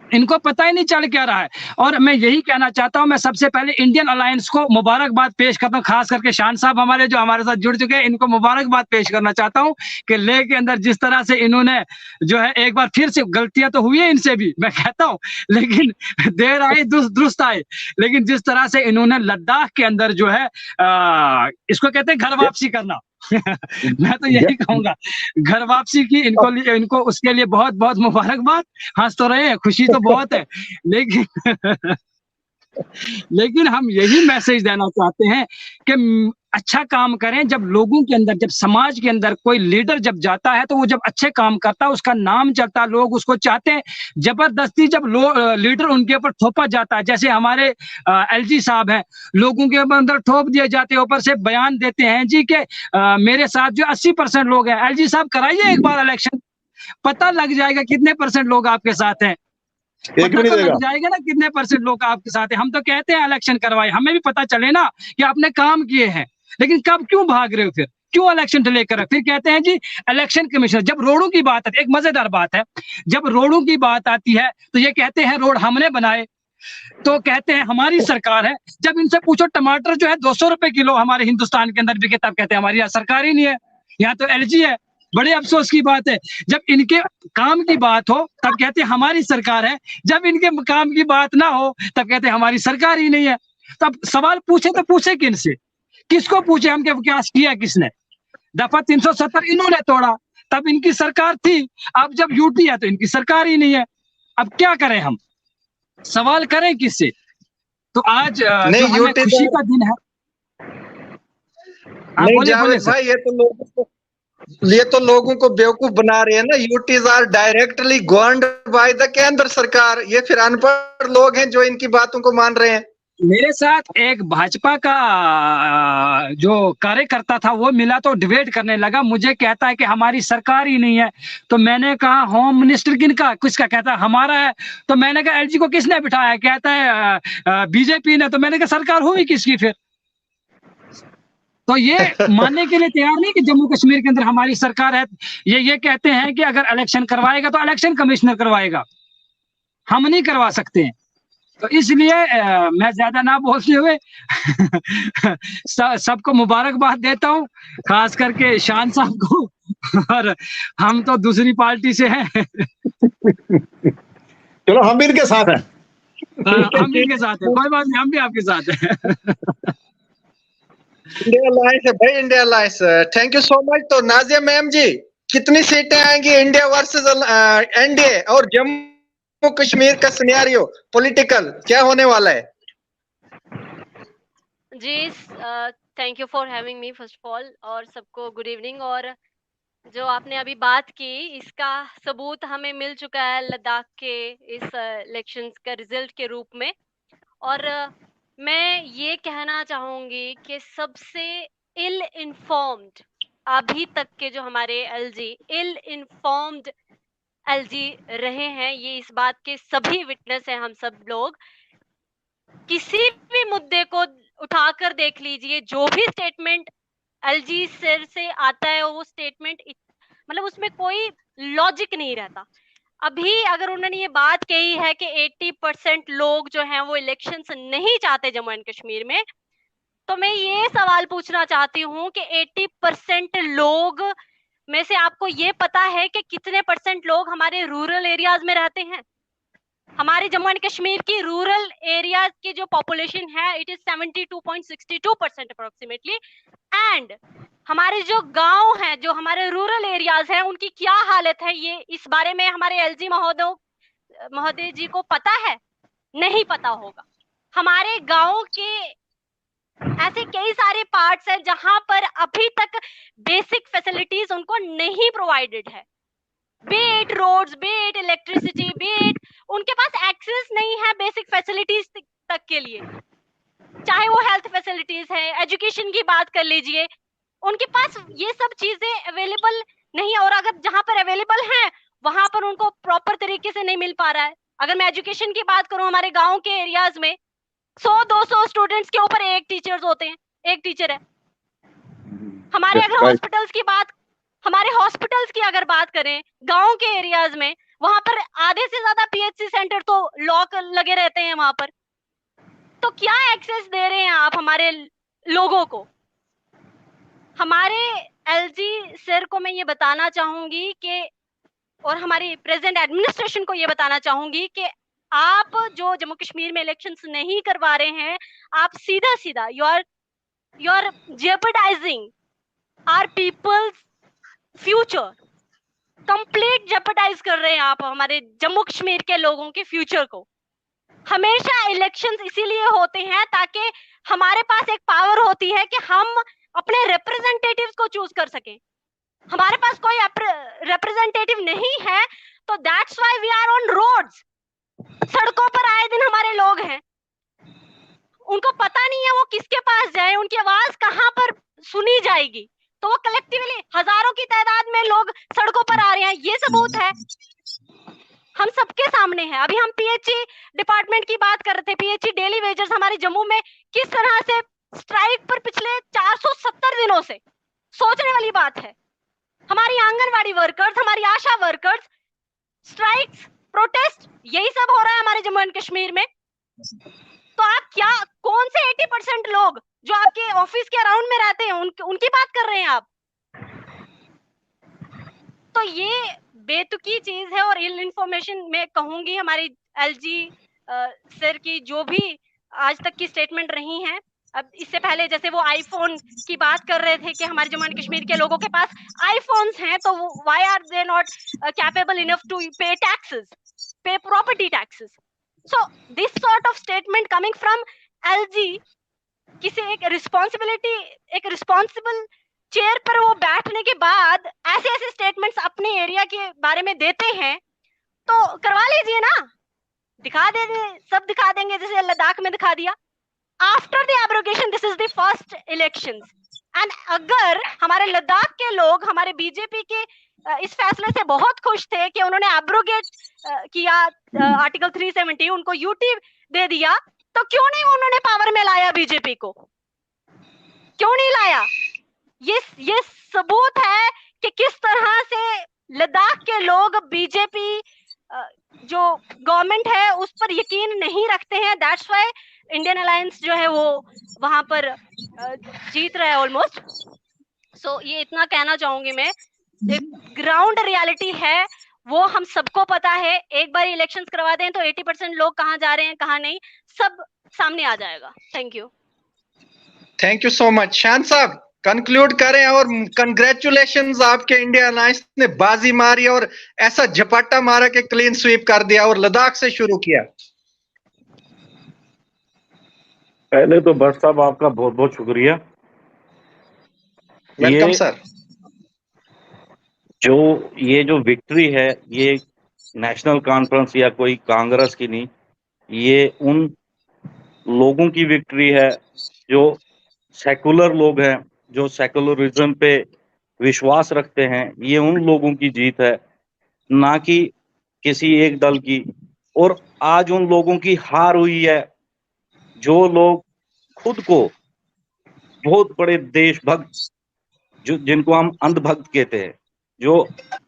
इनको पता ही नहीं चल क्या रहा है। और मैं यही कहना चाहता हूं, मैं सबसे पहले इंडियन अलायंस को मुबारकबाद पेश करता हूं, खास करके शान साहब हमारे जो हमारे साथ जुड़ चुके हैं, इनको मुबारकबाद पेश करना चाहता हूं कि लेह के अंदर जिस तरह से इन्होंने जो है एक बार फिर से, गलतियां तो हुई है इनसे भी मैं कहता हूं, लेकिन देर आई दुरुस्त आए, लेकिन जिस तरह से इन्होंने लद्दाख के अंदर जो है इसको कहते हैं घर वापसी करना मैं तो यही कहूंगा, घर वापसी की इनको उसके लिए बहुत बहुत मुबारकबाद। हंस तो रहे हैं, खुशी तो बहुत है, लेकिन हम यही मैसेज देना चाहते हैं कि अच्छा काम करें। जब लोगों के अंदर, जब समाज के अंदर कोई लीडर जब जाता है तो वो जब अच्छे काम करता है उसका नाम चलता है, लोग उसको चाहते हैं। जबरदस्ती जब लीडर उनके ऊपर थोपा जाता है, जैसे हमारे एलजी साहब हैं, लोगों के अंदर थोप दिए जाते हैं, ऊपर से बयान देते हैं जी के मेरे साथ जो 80% लोग हैं। एलजी साहब कराइए एक बार इलेक्शन, पता लग जाएगा कितने % लोग आपके साथ हैं, एक भी पता नहीं तो देगा। लग जाएगा ना कितने % लोग आपके साथ हैं। हम तो कहते हैं इलेक्शन करवाए, हमें भी पता चले ना कि आपने काम किए हैं, लेकिन कब क्यों भाग रहे हो फिर, क्यों इलेक्शन डिले कर रहे हो? फिर कहते हैं जी इलेक्शन कमीशन। जब रोडों की बात आती है, एक मजेदार बात है, जब रोडों की बात आती है तो ये कहते हैं रोड हमने बनाए, तो कहते हैं हमारी सरकार है। जब इनसे पूछो टमाटर जो है 200 रुपए किलो हमारे हिंदुस्तान के अंदर बिके, तब कहते हैं हमारी यहाँ सरकार ही नहीं है, यहाँ तो एलजी है। बड़े अफसोस की बात है, जब इनके काम की बात हो तब कहते हैं हमारी सरकार है, जब इनके काम की बात ना हो तब कहते हैं हमारी सरकार ही नहीं है। तब सवाल पूछे तो पूछे किनसे, किसको पूछे हम कि क्या किया किसने? दफा 370 इन्होंने तोड़ा, तब इनकी सरकार थी, अब जब यूटी है तो इनकी सरकार ही नहीं है। अब क्या करें हम, सवाल करें किससे? तो आज जो नहीं हमें यूटी खुशी तो का दिन है। हाँ नहीं बोले जावेद सर। भाई, ये तो लोगों को बेवकूफ बना रहे हैं ना। UTs are directly governed by the kendra sarkar. ये फिर अनपढ़ लोग हैं जो इनकी बातों को मान रहे हैं। मेरे साथ एक भाजपा का जो कार्यकर्ता था वो मिला तो डिबेट करने लगा, मुझे कहता है कि हमारी सरकार ही नहीं है। तो मैंने कहा होम मिनिस्टर किनका, किसका? कहता है हमारा है। तो मैंने कहा एलजी को किसने बिठाया? कहता है बीजेपी ने। तो मैंने कहा सरकार हुई किसकी फिर? तो ये मानने के लिए तैयार नहीं कि जम्मू कश्मीर के अंदर हमारी सरकार है। ये कहते हैं कि अगर इलेक्शन करवाएगा तो इलेक्शन कमिश्नर करवाएगा, हम नहीं करवा सकते हैं। तो इसलिए मैं ज्यादा ना बोलते हुए सबको मुबारकबाद देता हूँ, खास करके शान साहब को। और हम तो दूसरी पार्टी से हैं। चलो हम भी इनके साथ हैं। हम भी इनके साथ हैं, कोई बात नहीं, हम भी आपके साथ हैं। इंडिया अलायंस है भाई, India alliance. Thank you so much. तो नाजिया मैम जी, कितनी सीटें आएंगी इंडिया वर्सेस एनडीए, और जम्मू कश्मीर का सिनेरियो पॉलिटिकल क्या होने वाला है? जी thank you for having me first of all, और सबको गुड इवनिंग। और जो आपने अभी बात की इसका सबूत हमें मिल चुका है लद्दाख के इस इलेक्शंस का रिजल्ट के रूप में। और मैं ये कहना चाहूंगी कि सबसे इल इन्फॉर्म्ड अभी तक के जो हमारे एलजी इल इन्फॉर्म्ड एलजी रहे हैं, ये इस बात के सभी विटनेस हैं हम सब लोग। किसी भी मुद्दे को उठाकर देख लीजिए, जो भी स्टेटमेंट एलजी सर से आता है वो स्टेटमेंट मतलब उसमें कोई लॉजिक नहीं रहता। अभी अगर उन्होंने ये बात कही है कि 80% लोग जो हैं वो इलेक्शंस नहीं चाहते जम्मू एंड कश्मीर में, तो मैं ये सवाल पूछना चाहती हूँ कि 80% लोग में से आपको ये पता है कि कितने % लोग हमारे रूरल एरियाज में रहते हैं? हमारे जम्मू एंड कश्मीर की रूरल एरियाज की जो पॉपुलेशन है इट इज 72.62% अप्रोक्सीमेटली। एंड हमारे जो गांव हैं, जो हमारे रूरल एरियाज हैं, उनकी क्या हालत है, ये इस बारे में हमारे एलजी महोदय जी को पता है? नहीं पता होगा। हमारे गांव के ऐसे कई सारे पार्ट्स हैं जहां पर अभी तक बेसिक फैसिलिटीज उनको नहीं प्रोवाइडेड है, be it roads, be it electricity, be it उनके पास एक्सेस नहीं है बेसिक फैसिलिटीज तक के लिए, चाहे वो हेल्थ फैसिलिटीज है, एजुकेशन की बात कर लीजिए, उनके पास ये सब चीजें अवेलेबल नहीं है। और अगर जहां पर अवेलेबल है वहां पर उनको प्रॉपर तरीके से नहीं मिल पा रहा है। अगर मैं एजुकेशन की बात करूं, हमारे गांव के एरियाज में 100-200 स्टूडेंट्स के ऊपर एक टीचर्स होते हैं, एक टीचर है। हमारे अगर हॉस्पिटल्स की अगर बात करें गांव के एरियाज में, वहां पर आधे से ज्यादा पीएचसी सेंटर तो लॉक लगे रहते हैं वहां पर। तो क्या एक्सेस दे रहे हैं आप हमारे लोगों को? हमारे एलजी सर को मैं ये बताना चाहूंगी कि, और हमारी प्रेजेंट एडमिनिस्ट्रेशन को ये बताना चाहूंगी कि आप जो जम्मू कश्मीर में इलेक्शंस नहीं करवा रहे हैं, आप सीधा सीधा you are jeopardizing our people's future, complete jeopardize कर रहे हैं आप हमारे जम्मू कश्मीर के लोगों के फ्यूचर को। हमेशा इलेक्शंस इसीलिए होते हैं ताकि हमारे पास एक पावर होती है कि हम अपने रिप्रेजेंटेटिव्स को चूज कर सकें। हमारे पास कोई रिप्रेजेंटेटिव नहीं है, तो that's why we are on roads. सड़कों पर आए दिन हमारे लोग हैं, उनको पता नहीं है वो किसके पास जाए, उनकी आवाज कहां पर सुनी जाएगी। तो वो कलेक्टिवली हजारों की तादाद में लोग सड़कों पर आ रहे रहे हैं, ये सबूत है, हम सबके सामने है। अभी हम पीएचई डिपार्टमेंट की बात कर रहे थे, पीएचई डेली वेजर्स हमारे जम्मू में किस तरह से स्ट्राइक पर पिछले 470 दिनों से, सोचने वाली बात है। हमारी आंगनवाड़ी वर्कर्स, हमारी आशा वर्कर्स, स्ट्राइक्स, प्रोटेस्ट, यही सब हो रहा है हमारे जम्मू एंड कश्मीर में। तो आप क्या, कौन से 80% लोग जो आपके ऑफिस के अराउंड में रहते हैं उनकी बात कर रहे हैं आप? तो ये बेतुकी चीज है। और इल इन्फॉर्मेशन मैं कहूंगी हमारी एलजी सर की जो भी आज तक की स्टेटमेंट रही हैं। अब इससे पहले जैसे वो आईफोन की बात कर रहे थे कि हमारे जम्मू एंड कश्मीर के लोगों के पास आईफोन्स हैं, तो why are they not capable enough to pay taxes, pay property taxes? So this sort of statement coming from LG, किसी एक रिस्पॉन्सिबल चेयर पर वो बैठने के बाद ऐसे ऐसे स्टेटमेंट्स अपने एरिया के बारे में देते हैं, तो करवा लीजिए ना, दिखा देंगे, सब दिखा देंगे जैसे लद्दाख में दिखा दिया। After the abrogation this is the first elections. And अगर हमारे लद्दाख के लोग हमारे बीजेपी के इस फैसले से बहुत खुश थे कि उन्होंने एब्रोगेट किया आर्टिकल 370, उनको यूटी दे दिया, तो क्यों नहीं उन्होंने पावर में लाया बीजेपी को? क्यों नहीं लाया? ये सबूत है कि किस तरह से लद्दाख के लोग बीजेपी जो गवर्नमेंट है उस पर यकीन नहीं रखते हैं। दैट्स व्हाई इंडियन अलायंस जो है वो वहां पर जीत रहा है ऑलमोस्ट। सो ये इतना कहना चाहूंगी मैं, एक ग्राउंड रियलिटी है वो हम सबको पता है। एक बार इलेक्शंस करवा दें तो 80% लोग कहाँ जा रहे हैं कहाँ नहीं, सब सामने आ जाएगा। Thank you so much. शान साहब कंक्लूड करें। और कंग्रेचुलेशंस, आपके इंडिया अलायंस ने बाजी मारी और ऐसा झपाटा मारा कि क्लीन स्वीप कर दिया और लद्दाख से शुरू किया। पहले तो भट्ट साहब आपका बहुत बहुत शुक्रिया। Welcome sir. ये जो विक्ट्री है ये नेशनल कॉन्फ्रेंस या कोई कांग्रेस की नहीं, ये उन लोगों की विक्ट्री है जो सेकुलर लोग हैं, जो सेकुलरिज्म पे विश्वास रखते हैं। ये उन लोगों की जीत है, ना कि किसी एक दल की। और आज उन लोगों की हार हुई है जो लोग खुद को बहुत बड़े देशभक्त, जिनको हम अंधभक्त कहते हैं, जो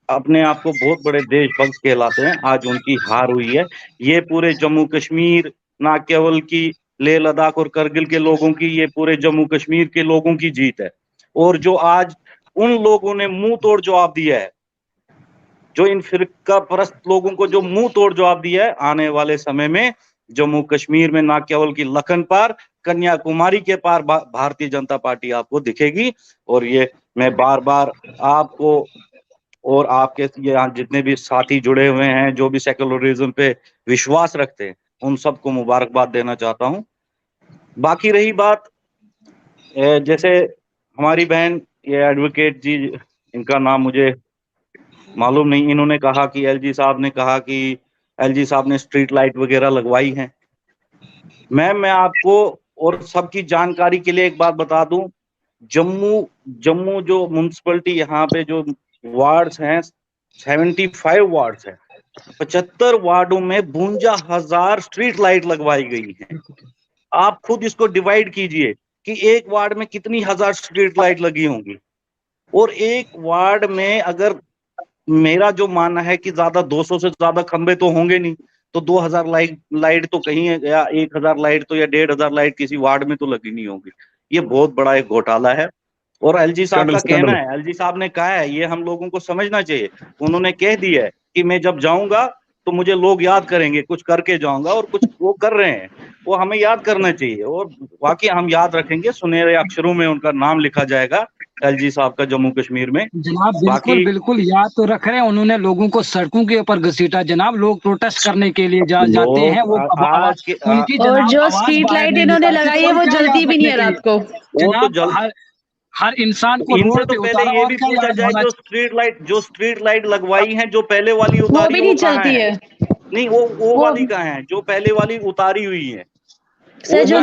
अपने आप को बहुत बड़े देशभक्त कहलाते हैं, आज उनकी हार हुई है। ये पूरे जम्मू कश्मीर, ना केवल की लेह लद्दाख और करगिल के लोगों की, ये पूरे जम्मू कश्मीर के लोगों की जीत है। और जो आज उन लोगों ने मुंह तोड़ जवाब दिया है, जो इन फिरका परस्त लोगों को जो मुंह तोड़ जवाब दिया है, आने वाले समय में जम्मू कश्मीर में ना केवल की लखन पार, कन्याकुमारी के पार भारतीय जनता पार्टी आपको दिखेगी। और ये मैं बार बार आपको और आपके यहाँ जितने भी साथी जुड़े हुए हैं, जो भी सेकुलरिज्म पे विश्वास रखते हैं, उन सबको मुबारकबाद देना चाहता हूँ। बाकी रही बात, जैसे हमारी बहन ये एडवोकेट जी, इनका नाम मुझे मालूम नहीं, इन्होंने कहा कि एलजी साहब ने कहा कि एलजी साहब ने स्ट्रीट लाइट वगैरह लगवाई हैं। मैं आपको और सबकी जानकारी के लिए एक बात बता दूं, जम्मू जो म्युनिसिपैलिटी, यहाँ पे जो वार्ड्स हैं 75 वार्ड्स हैं, 75 वार्डों में 52,000 स्ट्रीट लाइट लगवाई गई हैं। आप खुद इसको डिवाइड कीजिए कि एक वार्ड में कितनी हजार स्ट्रीट लाइट लगी होंगी। और एक वार्ड में अगर, मेरा जो मानना है कि ज्यादा 200 से ज्यादा खंबे तो होंगे नहीं, तो 2000 लाइट तो कहीं है, या 1000 लाइट तो, या 1500 लाइट किसी वार्ड में तो लगी नहीं होगी। ये बहुत बड़ा एक घोटाला है। और एलजी साहब का कहना है, एलजी साहब ने कहा है, ये हम लोगों को समझना चाहिए। उन्होंने कह दिया है कि मैं जब जाऊंगा तो मुझे लोग याद करेंगे, कुछ करके जाऊंगा, और कुछ वो कर रहे हैं, वो हमें याद करना चाहिए। और वाकई हम याद रखेंगे, सुनहरे अक्षरों में उनका नाम लिखा जाएगा एलजी साहब का जम्मू कश्मीर में। जनाब बिल्कुल याद तो रख रहे हैं। उन्होंने लोगों को सड़कों के ऊपर घसीटा जनाब, लोग प्रोटेस्ट करने के लिए जाते हैं। वो उनकी और जो स्ट्रीट लाइट इन्होंने लगाई है वो जलती भी नहीं है रात को। जनाब हर इंसान को इनसे तो पहले ये भी पूछा जाए, जो स्ट्रीट लाइट लगवाई है, जो पहले वाली उतारी, वो भी नहीं चलती है। नहीं, वो वाली कहाँ है जो पहले वाली उतारी हुई है? सर जो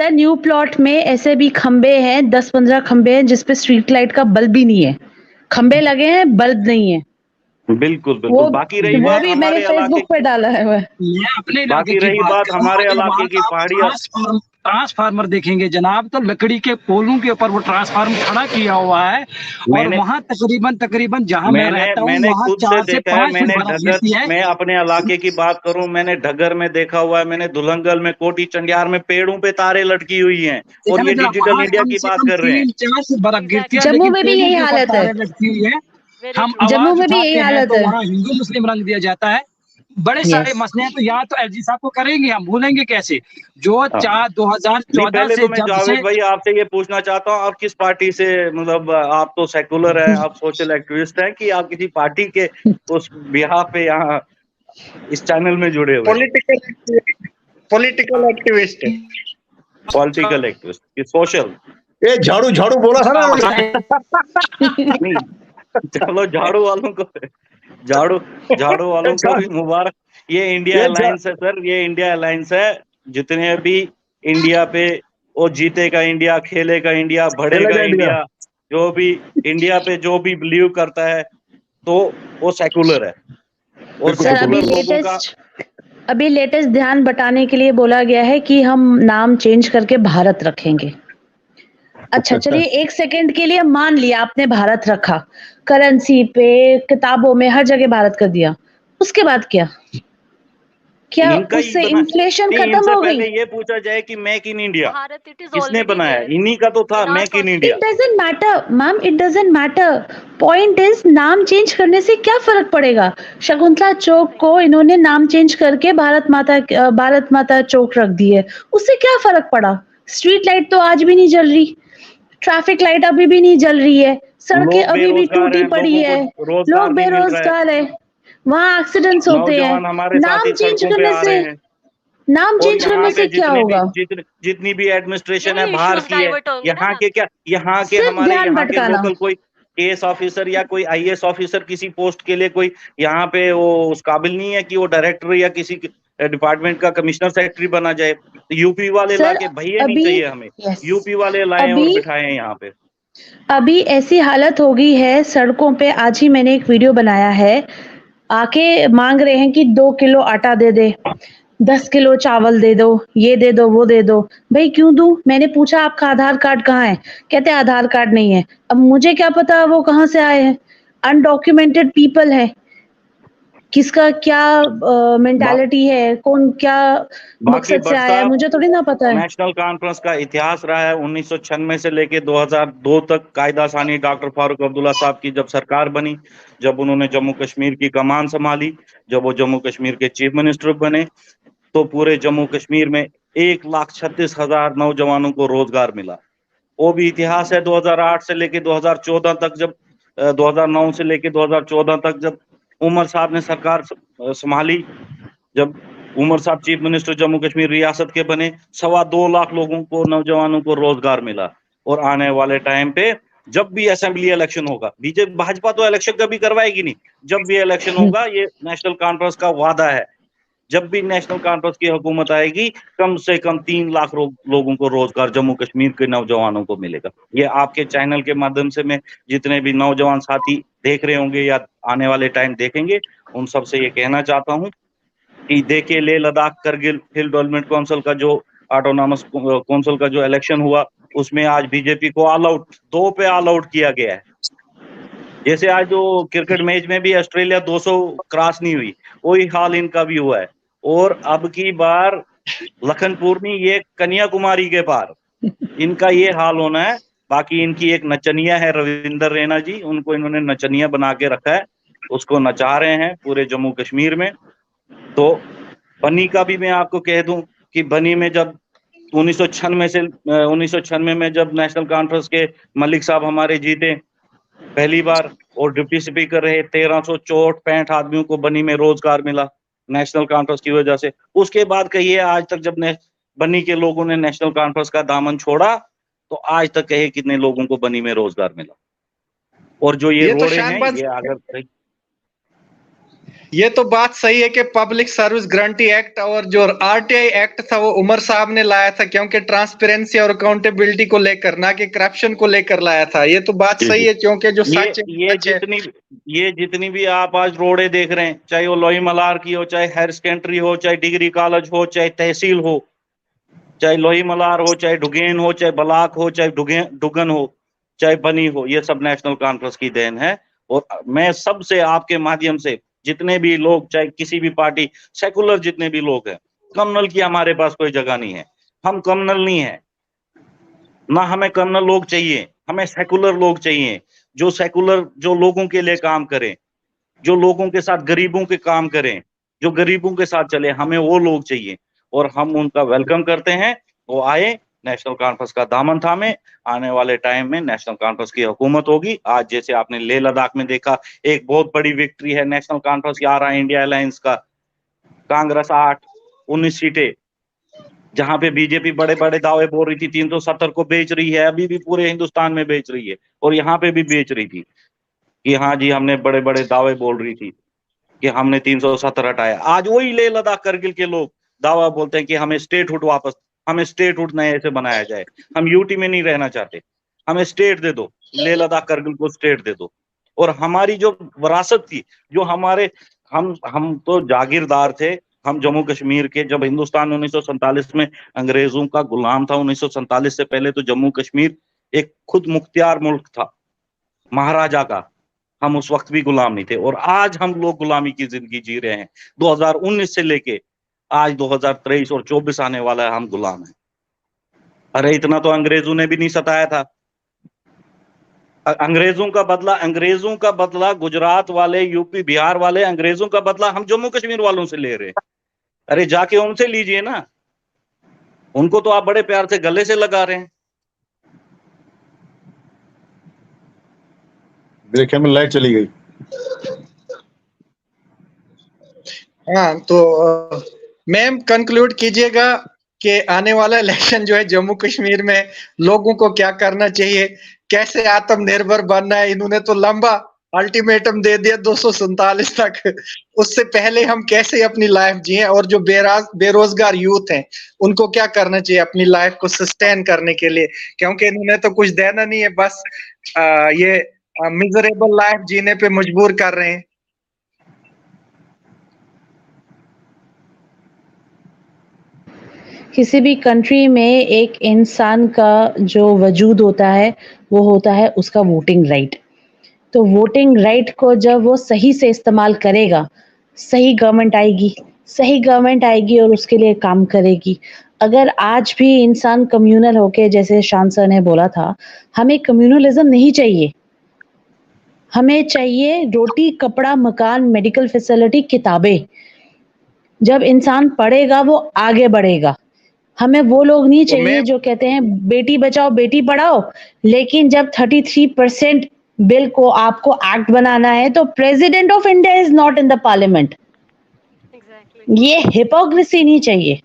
न्यू प्लॉट में ऐसे भी खंबे हैं, 10-15 खंबे हैं जिसपे स्ट्रीट लाइट का बल्ब भी नहीं है। खंबे लगे हैं, बल्ब नहीं है। बिल्कुल बिल्कुल। बाकी रही वो बात भी हमारे मैंने फेसबुक पे डाला है वह। मैं अपने इलाके बाकी की रही बात कर रहा हूं, हमारे अगर इलाके वहाँ की का पहाड़ियाँ, ट्रांसफार्मर देखेंगे जनाब, तो लकड़ी के पोलों के ऊपर वो ट्रांसफार्मर खड़ा किया हुआ है, और वहाँ तकरीबन जहाँ मैं रहता हूँ मैंने वहाँ खुद से 4 से देखा है। 5 फीट बर्फ गिरती है। मैं अपने इलाके की बात करूं, मैंने ढगर में देखा हुआ है, मैंने दुल्हनगल में, कोटी चंडियार में पेड़ों पे तारे लटकी हुई हैं, और ये डिजिटल इंडिया की बात कर रहे हैं। 3-4 फीट बर्फ गिरती है, जम्मू लेकिन में भी पेड़ों यही के ऊपर हालत है। तारे लटकी हुई है। Very हम true. जम्मू आवाज में भी यही उठाते हैं हालत तो है। वहाँ हिंदू मुस्लिम रंग दिया जाता है। बड़े सारे Yes. मसले हैं, तो या तो एलजी साहब को करेंगे, हम भूलेंगे कैसे? जो हाँ। 2014 पहले से तो मैं जब से जावेद भाई आपसे ये पूछना चाहता हूँ, आप किस पार्टी से, मतलब आप तो सेकुलर हैं, आप सोशल एक्टिविस्ट हैं, कि आप किसी पार्टी के उस बिहार पे यहाँ इस चैनल में जुड़े हुए? Political activist. पॉलिटिकल एक्टिविस्ट कि सोशल? ये झाड़ू झाड़ू बोला था ना। नहीं, चलो झाड़ू वालों को भी मुबारक। ये इंडिया अलायंस है सर, ये इंडिया अलायंस है। जितने भी इंडिया पे वो जीतेगा इंडिया, खेलेगा इंडिया, बढ़ेगा इंडिया, जो भी इंडिया पे जो भी बिलीव करता है तो वो सेकुलर है। और सर अभी लेटेस्ट ध्यान बटाने के लिए बोला गया है कि हम नाम चेंज करके भारत रखेंगे। अच्छा चलिए, 1 सेकंड के लिए मान लिया आपने भारत रखा, करेंसी पे, किताबों में, हर जगह भारत कर दिया, उसके बाद क्या उससे इन्फ्लेशन खत्म हो गई? पहले ये पूछा जाए कि make in India Bharat it is किसने already बनाया? there. इन्हीं का तो था In our make in India. It doesn't matter, ma'am, it doesn't matter. Point is, नाम चेंज करने से क्या फर्क पड़ेगा? शकुंतला चौक को इन्होंने नाम चेंज करके भारत माता चौक रख दी है, उससे क्या फर्क पड़ा? स्ट्रीट लाइट तो आज भी नहीं जल रही, ट्रैफिक लाइट अभी भी नहीं जल रही है, सड़कें अभी भी टूटी पड़ी है, लोग बेरोजगार है, वहाँ एक्सीडेंट्स होते हैं। नाम चेंज करने से क्या होगा? जितनी भी एडमिनिस्ट्रेशन है बाहर की है, यहाँ के सिर्फ हमारे ध्यान यहाँ के भटकाना। लोकल कोई केस ऑफिसर या कोई आईएएस ऑफिसर किसी पोस्ट के लिए कोई यहाँ पे वो उस काबिल नहीं है कि वो डायरेक्टर या किसी डिपार्टमेंट का कमिश्नर सेक्रेटरी बना जाए। यूपी वाले लाके भैया नहीं चाहिए हमें, यूपी वाले लाए और बिठाए यहाँ पे। अभी ऐसी हालत हो गई है सड़कों पे, आज ही मैंने एक वीडियो बनाया है, आके मांग रहे हैं कि 2 किलो आटा दे दे, 10 किलो चावल दे दो, ये दे दो, वो दे दो। भाई क्यों दूं? मैंने पूछा आपका आधार कार्ड कहाँ है? कहते आधार कार्ड नहीं है। अब मुझे क्या पता वो कहाँ से आए हैं? अनडॉक्यूमेंटेड पीपल है, किसका क्या मेंटालिटी है, कौन क्या मकसद से आया है, मुझे थोड़ी ना पता है। नेशनल कॉन्फ्रेंस का इतिहास रहा है 1996 से लेके 2002 तक। कायदा सानी डॉक्टर फारूक अब्दुल्ला साहब की जब सरकार बनी, जब उन्होंने जम्मू कश्मीर की कमान संभाली, जब वो जम्मू कश्मीर के चीफ मिनिस्टर बने, तो पूरे जम्मू कश्मीर में 1,36,000 नौजवानों को रोजगार मिला। वो भी इतिहास है। 2008 से लेके 2014 तक, जब 2009 से लेके 2014 तक जब उमर साहब ने सरकार संभाली, जब उमर साहब चीफ मिनिस्टर जम्मू कश्मीर रियासत के बने, 2.25 लाख लोगों को, नौजवानों को रोजगार मिला। और आने वाले टाइम पे जब भी असेंबली इलेक्शन होगा, बीजेपी भाजपा तो इलेक्शन कभी करवाएगी नहीं, जब भी इलेक्शन होगा, ये नेशनल कॉन्फ्रेंस का वादा है, जब भी नेशनल कॉन्फ्रेंस की हुकूमत आएगी, कम से कम 3 लाख लोगों को रोजगार जम्मू कश्मीर के नौजवानों को मिलेगा। ये आपके चैनल के माध्यम से मैं जितने भी नौजवान साथी देख रहे होंगे या आने वाले टाइम देखेंगे, उन सबसे ये कहना चाहता हूँ कि देखिए, लेह लद्दाख करगिल हिल डेवलपमेंट काउंसिल का जो ऑटोनॉमस काउंसिल का जो इलेक्शन हुआ, उसमें आज बीजेपी को ऑल आउट किया गया है। जैसे आज जो क्रिकेट मैच में भी ऑस्ट्रेलिया 200 क्रॉस नहीं हुई, वही हाल इनका भी हुआ है। और अब की बार लखनपुर में ये कन्याकुमारी के पार इनका ये हाल होना है। बाकी इनकी एक नचनिया है रविंदर रैना जी, उनको इन्होंने नचनिया बना के रखा है, उसको नचा रहे हैं पूरे जम्मू कश्मीर में। तो बनी का भी मैं आपको कह दूं कि बनी में जब 1996 में जब नेशनल कॉन्फ्रेंस के मलिक साहब हमारे जीते पहली बार और डिप्टी स्पीकर रहे, 1364 आदमियों को बनी में रोजगार मिला नेशनल कॉन्फ्रेंस की वजह से। उसके बाद कहिए आज तक जब बनी के लोगों ने नेशनल कॉन्फ्रेंस का दामन छोड़ा, तो आज तक कहे कितने लोगों को बनी में रोजगार मिला। और जो ये रोड़े हैं, ये अगर ये तो बात सही है कि पब्लिक सर्विस गारंटी एक्ट और जो आरटीआई एक्ट था वो उमर साहब ने लाया था, क्योंकि ट्रांसपेरेंसी और अकाउंटेबिलिटी को लेकर, ना कि करप्शन को लेकर लाया था। ये तो बात जी सही जी। है, क्योंकि जो ये सच है ये सच है। जितनी भी आप आज रोडें देख रहे हैं, चाहे वो लोही मलार की हो, चाहे हायर सेकेंडरी हो, चाहे डिग्री कॉलेज हो, चाहे तहसील हो, चाहे लोही मलार हो, चाहे डुगेन हो, चाहे बलाक हो, चाहे डुगन हो, चाहे बनी हो, ये सब नेशनल कॉन्फ्रेंस की देन है। और मैं सबसे आपके माध्यम से जितने भी लोग, चाहे किसी भी पार्टी, सेकुलर जितने भी लोग हैं, कम्युनल की हमारे पास कोई जगह नहीं है। हम कम्युनल नहीं है, ना हमें कम्युनल लोग चाहिए, हमें सेकुलर लोग चाहिए, जो सेकुलर, जो लोगों के लिए काम करें, जो लोगों के साथ, गरीबों के काम करें, जो गरीबों के साथ चले, हमें वो लोग चाहिए। और हम उनका वेलकम करते हैं, वो आए, नेशनल कॉन्फ्रेंस का दामन थामे। आने वाले टाइम में नेशनल कॉन्फ्रेंस की हुकूमत होगी। आज जैसे आपने लेह लद्दाख में देखा, एक बहुत बड़ी विक्ट्री है नेशनल कॉन्फ्रेंस की आ रहा है इंडिया अलायंस का। कांग्रेस 8-19 सीटें, जहां पे बीजेपी बड़े बड़े दावे बोल रही थी, 370 को बेच रही है, अभी भी पूरे हिंदुस्तान में बेच रही है, और यहाँ पे भी बेच रही थी कि हाँ जी हमने बड़े बड़े दावे बोल रही थी कि हमने 370 हटाया। आज वही लेह लद्दाख करगिल के लोग दावा बोलते हैं कि हमें स्टेटहुड वापस, हमें स्टेटहुड नए से बनाया जाए, हम यूटी में नहीं रहना चाहते, हमें स्टेट दे दो, लेह लद्दाख करगिल को स्टेट दे दो। और हमारी जो विरासत थी, जो हमारे, हम तो जागीरदार थे, हम जम्मू कश्मीर के। जब हिंदुस्तान 1947 में अंग्रेजों का गुलाम था, 1947 से पहले तो जम्मू कश्मीर एक खुद मुख्तियार मुल्क था, महाराजा का। हम उस वक्त भी गुलाम नहीं थे, और आज हम लोग गुलामी की जिंदगी जी रहे हैं। 2019 से लेके आज 2023 और 24 आने वाला है, हम गुलाम हैं। अरे इतना तो अंग्रेजों ने भी नहीं सताया था। अंग्रेजों का बदला गुजरात वाले, यूपी बिहार वाले, अंग्रेजों का बदला हम जम्मू कश्मीर वालों से ले रहे हैं। अरे जाके उनसे लीजिए ना, उनको तो आप बड़े प्यार से गले से लगा रहे हैं। मेरे ख्याल में लाइट चली गई। हाँ, तो मैम कंक्लूड कीजिएगा कि आने वाला इलेक्शन जो है जम्मू कश्मीर में लोगों को क्या करना चाहिए, कैसे आत्मनिर्भर बनना है। इन्होंने तो लंबा अल्टीमेटम दे दिया 247 तक, उससे पहले हम कैसे अपनी लाइफ जिए, और जो बेरोजगार यूथ हैं उनको क्या करना चाहिए अपनी लाइफ को सस्टेन करने के लिए, क्योंकि इन्होंने तो कुछ देना नहीं है, बस ये मिजरेबल लाइफ जीने पे मजबूर कर रहे हैं। किसी भी कंट्री में एक इंसान का जो वजूद होता है वो होता है उसका वोटिंग राइट। तो वोटिंग राइट को जब वो सही से इस्तेमाल करेगा, सही गवर्नमेंट आएगी और उसके लिए काम करेगी। अगर आज भी इंसान कम्युनल होके, जैसे शान सर ने बोला था, हमें कम्युनलिज्म नहीं चाहिए। हमें चाहिए रोटी, कपड़ा, मकान, मेडिकल फैसिलिटी, किताबें। जब इंसान पढ़ेगा वो आगे बढ़ेगा। हमें वो लोग नहीं चाहिए जो कहते हैं बेटी बचाओ बेटी पढ़ाओ, लेकिन जब 33% बिल को आपको एक्ट बनाना है तो president of India is not in the parliament. ये हिपोक्रेसी नहीं चाहिए।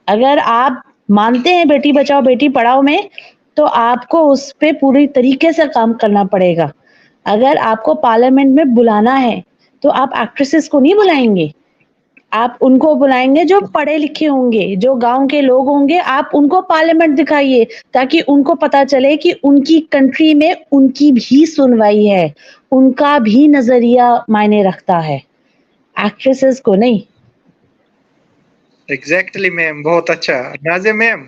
अगर आप मानते हैं बेटी बचाओ बेटी पढ़ाओ में, तो आपको उस पे पूरी तरीके से काम करना पड़ेगा। अगर आपको पार्लियामेंट में बुलाना है तो आप एक्ट्रेसेस को नहीं बुलाएंगे, आप उनको बुलाएंगे जो पढ़े लिखे होंगे, जो गांव के लोग होंगे। आप उनको पार्लियामेंट दिखाइए ताकि उनको पता चले कि उनकी कंट्री में उनकी भी सुनवाई है, उनका भी नजरिया मायने रखता है, एक्ट्रेसेस को नहीं। एग्जैक्टली मैम, बहुत अच्छा। नाज़िम मैम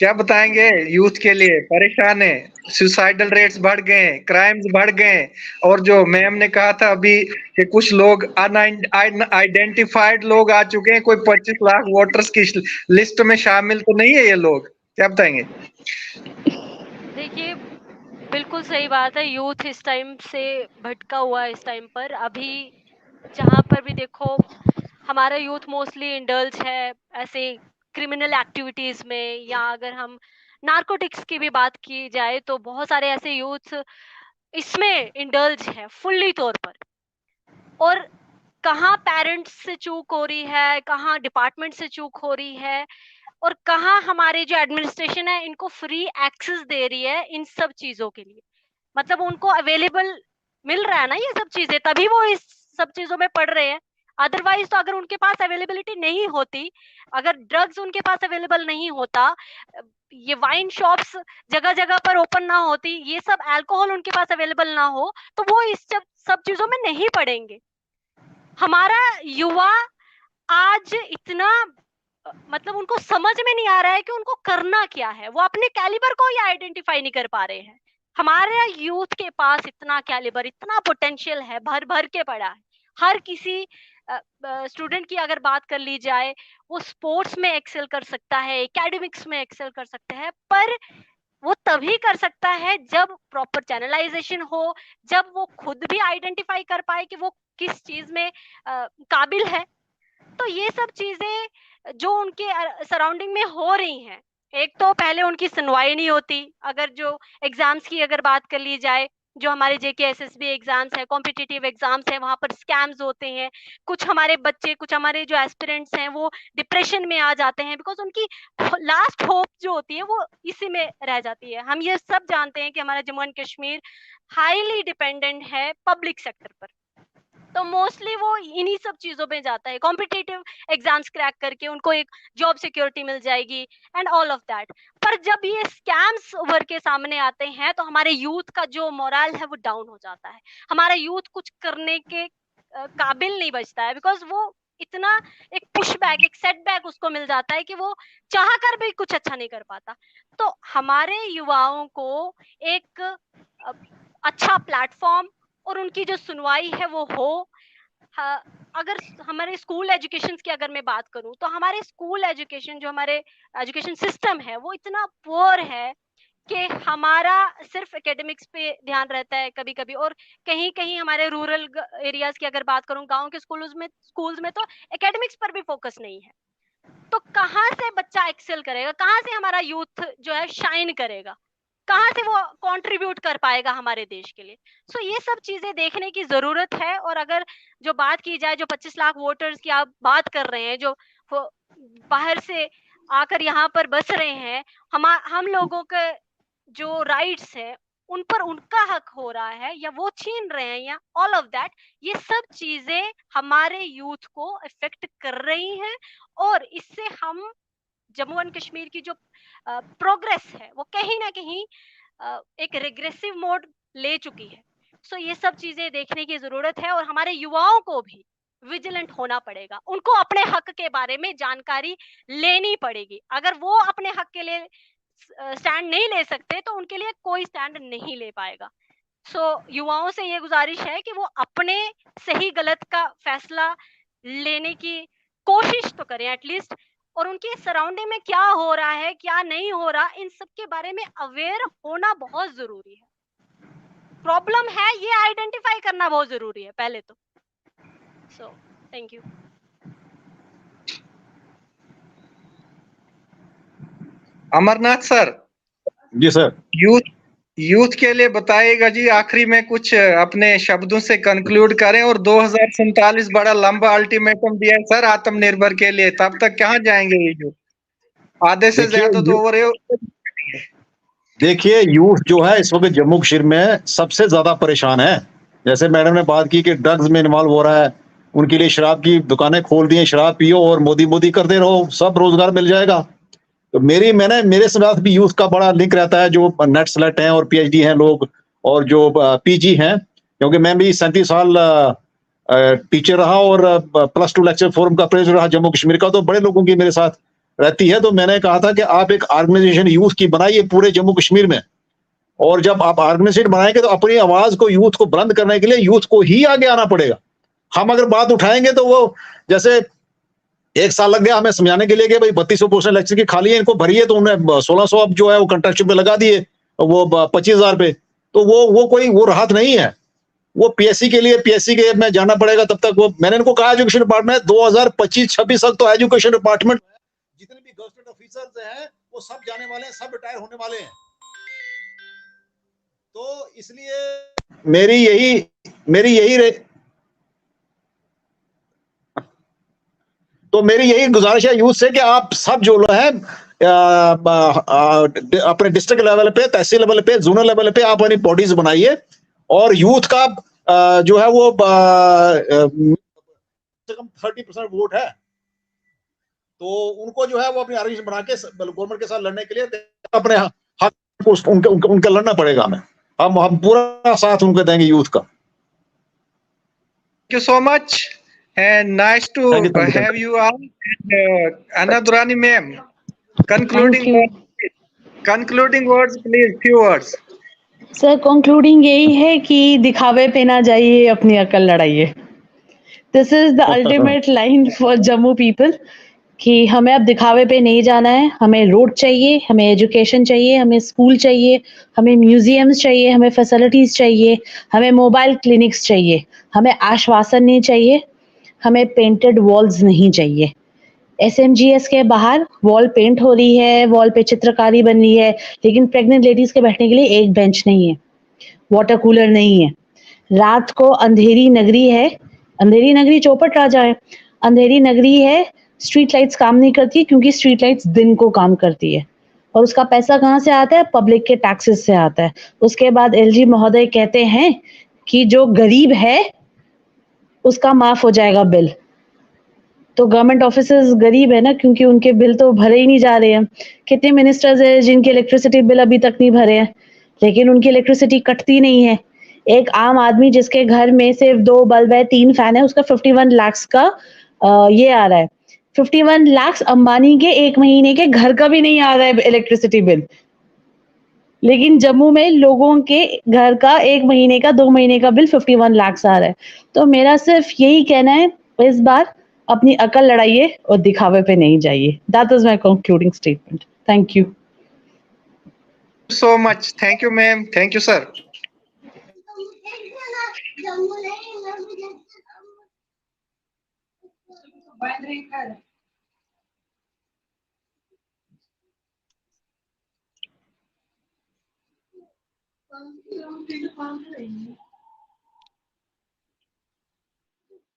क्या बताएंगे? यूथ के लिए परेशान है, सुसाइडल रेट्स बढ़ गए, क्राइम्स बढ़ गए, और जो मैम ने कहा था अभी कि कुछ लोग अनआइडेंटिफाइड लोग आ चुके हैं, कोई 25 लाख वोटर्स की लिस्ट में शामिल तो नहीं है ये लोग, क्या बताएंगे? देखिए बिल्कुल सही बात है, यूथ इस टाइम से भटका हुआ है। इस टाइम पर अभी जहाँ पर भी देखो हमारा यूथ मोस्टली इंडल्ज है ऐसे क्रिमिनल एक्टिविटीज में, या अगर हम नार्कोटिक्स की भी बात की जाए तो बहुत सारे ऐसे यूथ इसमें इंडल्ज है फुल्ली तौर पर। और कहाँ पेरेंट्स से चूक हो रही है, कहाँ डिपार्टमेंट से चूक हो रही है, और कहाँ हमारे जो एडमिनिस्ट्रेशन है इनको फ्री एक्सेस दे रही है इन सब चीजों के लिए। मतलब उनको अवेलेबल मिल रहा है ना ये सब चीजें, तभी वो इस सब चीजों में पड़ रहे हैं। अदरवाइज तो अगर उनके पास अवेलेबिलिटी नहीं होती, अगर ड्रग्स उनके पास अवेलेबल नहीं होता, ये वाइन शॉप्स जगह जगह पर ओपन ना होती, ये सब अल्कोहल उनके पास अवेलेबल ना हो, तो वो इस सब चीजों में नहीं पड़ेंगे। हमारा युवा आज इतना मतलब उनको समझ में नहीं आ रहा है कि उनको करना क्या है, वो अपने कैलिबर को ही आइडेंटिफाई नहीं कर पा रहे हैं। हमारे यूथ के पास इतना कैलिबर, इतना पोटेंशियल है, भर भर के पड़ा है। हर किसी स्टूडेंट की अगर बात कर ली जाए, वो स्पोर्ट्स में एक्सेल कर सकता है, एकेडमिक्स में एक्सेल कर सकता है, पर वो तभी कर सकता है जब प्रॉपर चैनलाइजेशन हो, जब वो खुद भी आइडेंटिफाई कर पाए कि वो किस चीज में काबिल है। तो ये सब चीजें जो उनके सराउंडिंग में हो रही हैं, एक तो पहले उनकी सुनवाई नहीं होती। अगर जो एग्जाम्स की अगर बात कर ली जाए, जो हमारे JKSSB एग्जाम्स है, कॉम्पिटिटिव एग्जाम्स है, वहां पर स्कैम्स होते हैं। कुछ हमारे बच्चे, कुछ हमारे जो एस्पिरेंट्स हैं, वो डिप्रेशन में आ जाते हैं, बिकॉज उनकी लास्ट होप जो होती है वो इसी में रह जाती है। हम ये सब जानते हैं कि हमारा Jammu and Kashmir highly dependent है पब्लिक सेक्टर पर, तो मोस्टली वो इन्हीं सब चीजों में जाता है। कॉम्पिटिटिव एग्जाम्स क्रैक करके उनको एक जॉब सिक्योरिटी मिल जाएगी एंड ऑल ऑफ दैट। पर जब ये स्कैम्स उभर के सामने आते हैं तो हमारे यूथ का जो मोरल है वो डाउन हो जाता है। हमारा यूथ कुछ करने के काबिल नहीं बचता है, बिकॉज वो इतना एक पुशबैक, एक सेटबैक उसको मिल जाता है कि वो चाह कर भी कुछ अच्छा नहीं कर पाता। तो हमारे युवाओं को एक अच्छा प्लेटफॉर्म और उनकी जो सुनवाई है वो हो। अगर हमारे स्कूल एजुकेशन की अगर मैं बात करूं, तो हमारे स्कूल एजुकेशन, जो हमारे एजुकेशन सिस्टम है, वो इतना पुअर है कि हमारा सिर्फ एकेडमिक्स पे ध्यान रहता है कभी कभी, और कहीं कहीं हमारे रूरल एरियाज की अगर बात करूं, गांव के स्कूल्स में तो एकेडमिक्स पर भी फोकस नहीं है। तो कहाँ से बच्चा एक्सेल करेगा, कहाँ से हमारा यूथ जो है शाइन करेगा, कहाँ से वो कंट्रीब्यूट कर पाएगा हमारे देश के लिए। सो ये सब चीजें देखने की जरूरत है। और अगर जो बात की जाए, जो 25 लाख वोटर्स की आप बात कर रहे हैं, जो बाहर से आकर यहाँ पर बस रहे हैं, हम लोगों के जो राइट्स है उन पर उनका हक हो रहा है या वो छीन रहे हैं, या ऑल ऑफ दैट, ये सब चीजें हमारे यूथ को इफेक्ट कर रही हैं। और इससे हम जम्मू एंड कश्मीर की जो प्रोग्रेस है वो कहीं ना कहीं एक रिग्रेसिव मोड ले चुकी है। सो ये सब चीजें देखने की जरूरत है, और हमारे युवाओं को भी विजिलेंट होना पड़ेगा। उनको अपने हक के बारे में जानकारी लेनी पड़ेगी। अगर वो अपने हक के लिए स्टैंड नहीं ले सकते तो उनके लिए कोई स्टैंड नहीं ले पाएगा। सो युवाओं से ये गुजारिश है कि वो अपने सही गलत का फैसला लेने की कोशिश तो करें एटलीस्ट, और उनके सराउंडिंग में क्या हो रहा है, क्या नहीं हो रहा, इन सब के बारे में अवेयर होना बहुत जरूरी है। प्रॉब्लम है ये आइडेंटिफाई करना बहुत जरूरी है पहले तो। So thank you. Amarnath sir. जी सर। यूथ के लिए बताइएगा जी, आखिरी में कुछ अपने शब्दों से कंक्लूड करें। और 2047 बड़ा लंबा अल्टीमेटम दिया है सर आत्मनिर्भर के लिए, तब तक कहाँ जाएंगे ये जो आधे से ज्यादा तो ओवर है। देखिए यूथ जो है इस वक्त जम्मू कश्मीर में सबसे ज्यादा परेशान है। जैसे मैडम ने बात की कि ड्रग्स में इन्वॉल्व हो रहा है, उनके लिए शराब की दुकानें खोल दी हैं, शराब पियो और मोदी मोदी करते रहो, सब रोजगार मिल जाएगा। तो मेरे साथ भी यूथ का बड़ा लिंक रहता है, जो नेट सेलेक्ट हैं और PhD हैं लोग, और जो PG हैं, क्योंकि मैं भी 37 साल टीचर रहा और +2 लेक्चर फोरम का प्रेसिडेंट रहा जम्मू कश्मीर का, तो बड़े लोगों की मेरे साथ रहती है। तो मैंने कहा था कि आप एक ऑर्गेनाइजेशन यूथ की बनाइए पूरे जम्मू कश्मीर में, और जब आप ऑर्गेनाइजेशन बनाएंगे तो अपनी आवाज को, यूथ को बुलंद करने के लिए यूथ को ही आगे आना पड़ेगा। हम अगर बात उठाएंगे तो वो, जैसे 1 साल लग गया हमें समझाने के लिए कि भाई 3200 पोस्टें लेक्चर की खाली है, इनको भरिए, तो उन्हें 1600 अब जो है वो कंट्रैक्चुअल पे लगा दिए, वो 25,000 पे। तो वो राहत नहीं है। वो PSC के में जाना पड़ेगा। तब तक वो, मैंने इनको कहा एजुकेशन डिपार्टमेंट 2025-26 तक तो एजुकेशन डिपार्टमेंट जितने भी गवर्नमेंट ऑफिसर्स हैं वो सब जाने वाले हैं, सब रिटायर होने वाले हैं। तो इसलिए मेरी यही गुजारिश है यूथ से कि आप सब जो लोग हैं अपने डिस्ट्रिक्ट लेवल पे, तहसील लेवल पे, जोनल लेवल पे आप अपनी बॉडीज बनाइए और यूथ का जो है वो कम 30% वोट है, तो उनको जो है वो अपनी आरक्षण बना के गवर्नमेंट के साथ लड़ने के लिए अपने हक को उनका लड़ना पड़ेगा। हमें हम पूरा साथ उनको देंगे यूथ का। Thank you so much and nice to Thank you. have you all. And, Anna Durrani ma'am, thank you concluding words please, few words. Sir. Concluding यही है कि दिखावे पे ना जाइए, अपनी अकल लड़ाइए। This is the ultimate line for Jammu people कि हमें अब दिखावे पे नहीं जाना है। हमें रोड चाहिए, हमें एजुकेशन चाहिए, हमें स्कूल चाहिए, हमें म्यूजियम्स चाहिए, हमें फैसिलिटीज चाहिए, हमें मोबाइल क्लिनिक्स चाहिए, हमें आश्वासन नहीं चाहिए, हमें पेंटेड वॉल्स नहीं चाहिए। एसएमजीएस के बाहर वॉल पेंट हो रही है, वॉल पे चित्रकारी बन रही है, लेकिन प्रेग्नेंट लेडीज के बैठने के लिए एक बेंच नहीं है, वाटर कूलर नहीं है। रात को अंधेरी नगरी है, अंधेरी नगरी चौपट राजा है, अंधेरी नगरी है, स्ट्रीट लाइट्स काम नहीं करती क्योंकि स्ट्रीट लाइट्स दिन को काम करती है, और उसका पैसा कहाँ से आता है? पब्लिक के टैक्सेस से आता है। उसके बाद एलजी महोदय कहते हैं कि जो गरीब है उसका माफ हो जाएगा बिल। तो गवर्नमेंट ऑफिसर्स गरीब है ना, क्योंकि उनके बिल तो भरे ही नहीं जा रहे हैं। कितने मिनिस्टर्स हैं जिनके इलेक्ट्रिसिटी बिल अभी तक नहीं भरे हैं, लेकिन उनकी इलेक्ट्रिसिटी कटती नहीं है। एक आम आदमी जिसके घर में सिर्फ 2 बल्ब है, 3 फैन है, उसका 51 लाख का ये आ रहा है। 51 लाख अंबानी के 1 महीने के घर का भी नहीं आ रहा है इलेक्ट्रिसिटी बिल। लेकिन जम्मू में लोगों के घर का 1 महीने का, 2 महीने का बिल 51 लाख आ रहा है। तो मेरा सिर्फ यही कहना है, इस बार अपनी अकल लड़ाइए और दिखावे पे नहीं जाइए। That is my concluding statement. Thank you So much. Thank you ma'am. Thank you sir.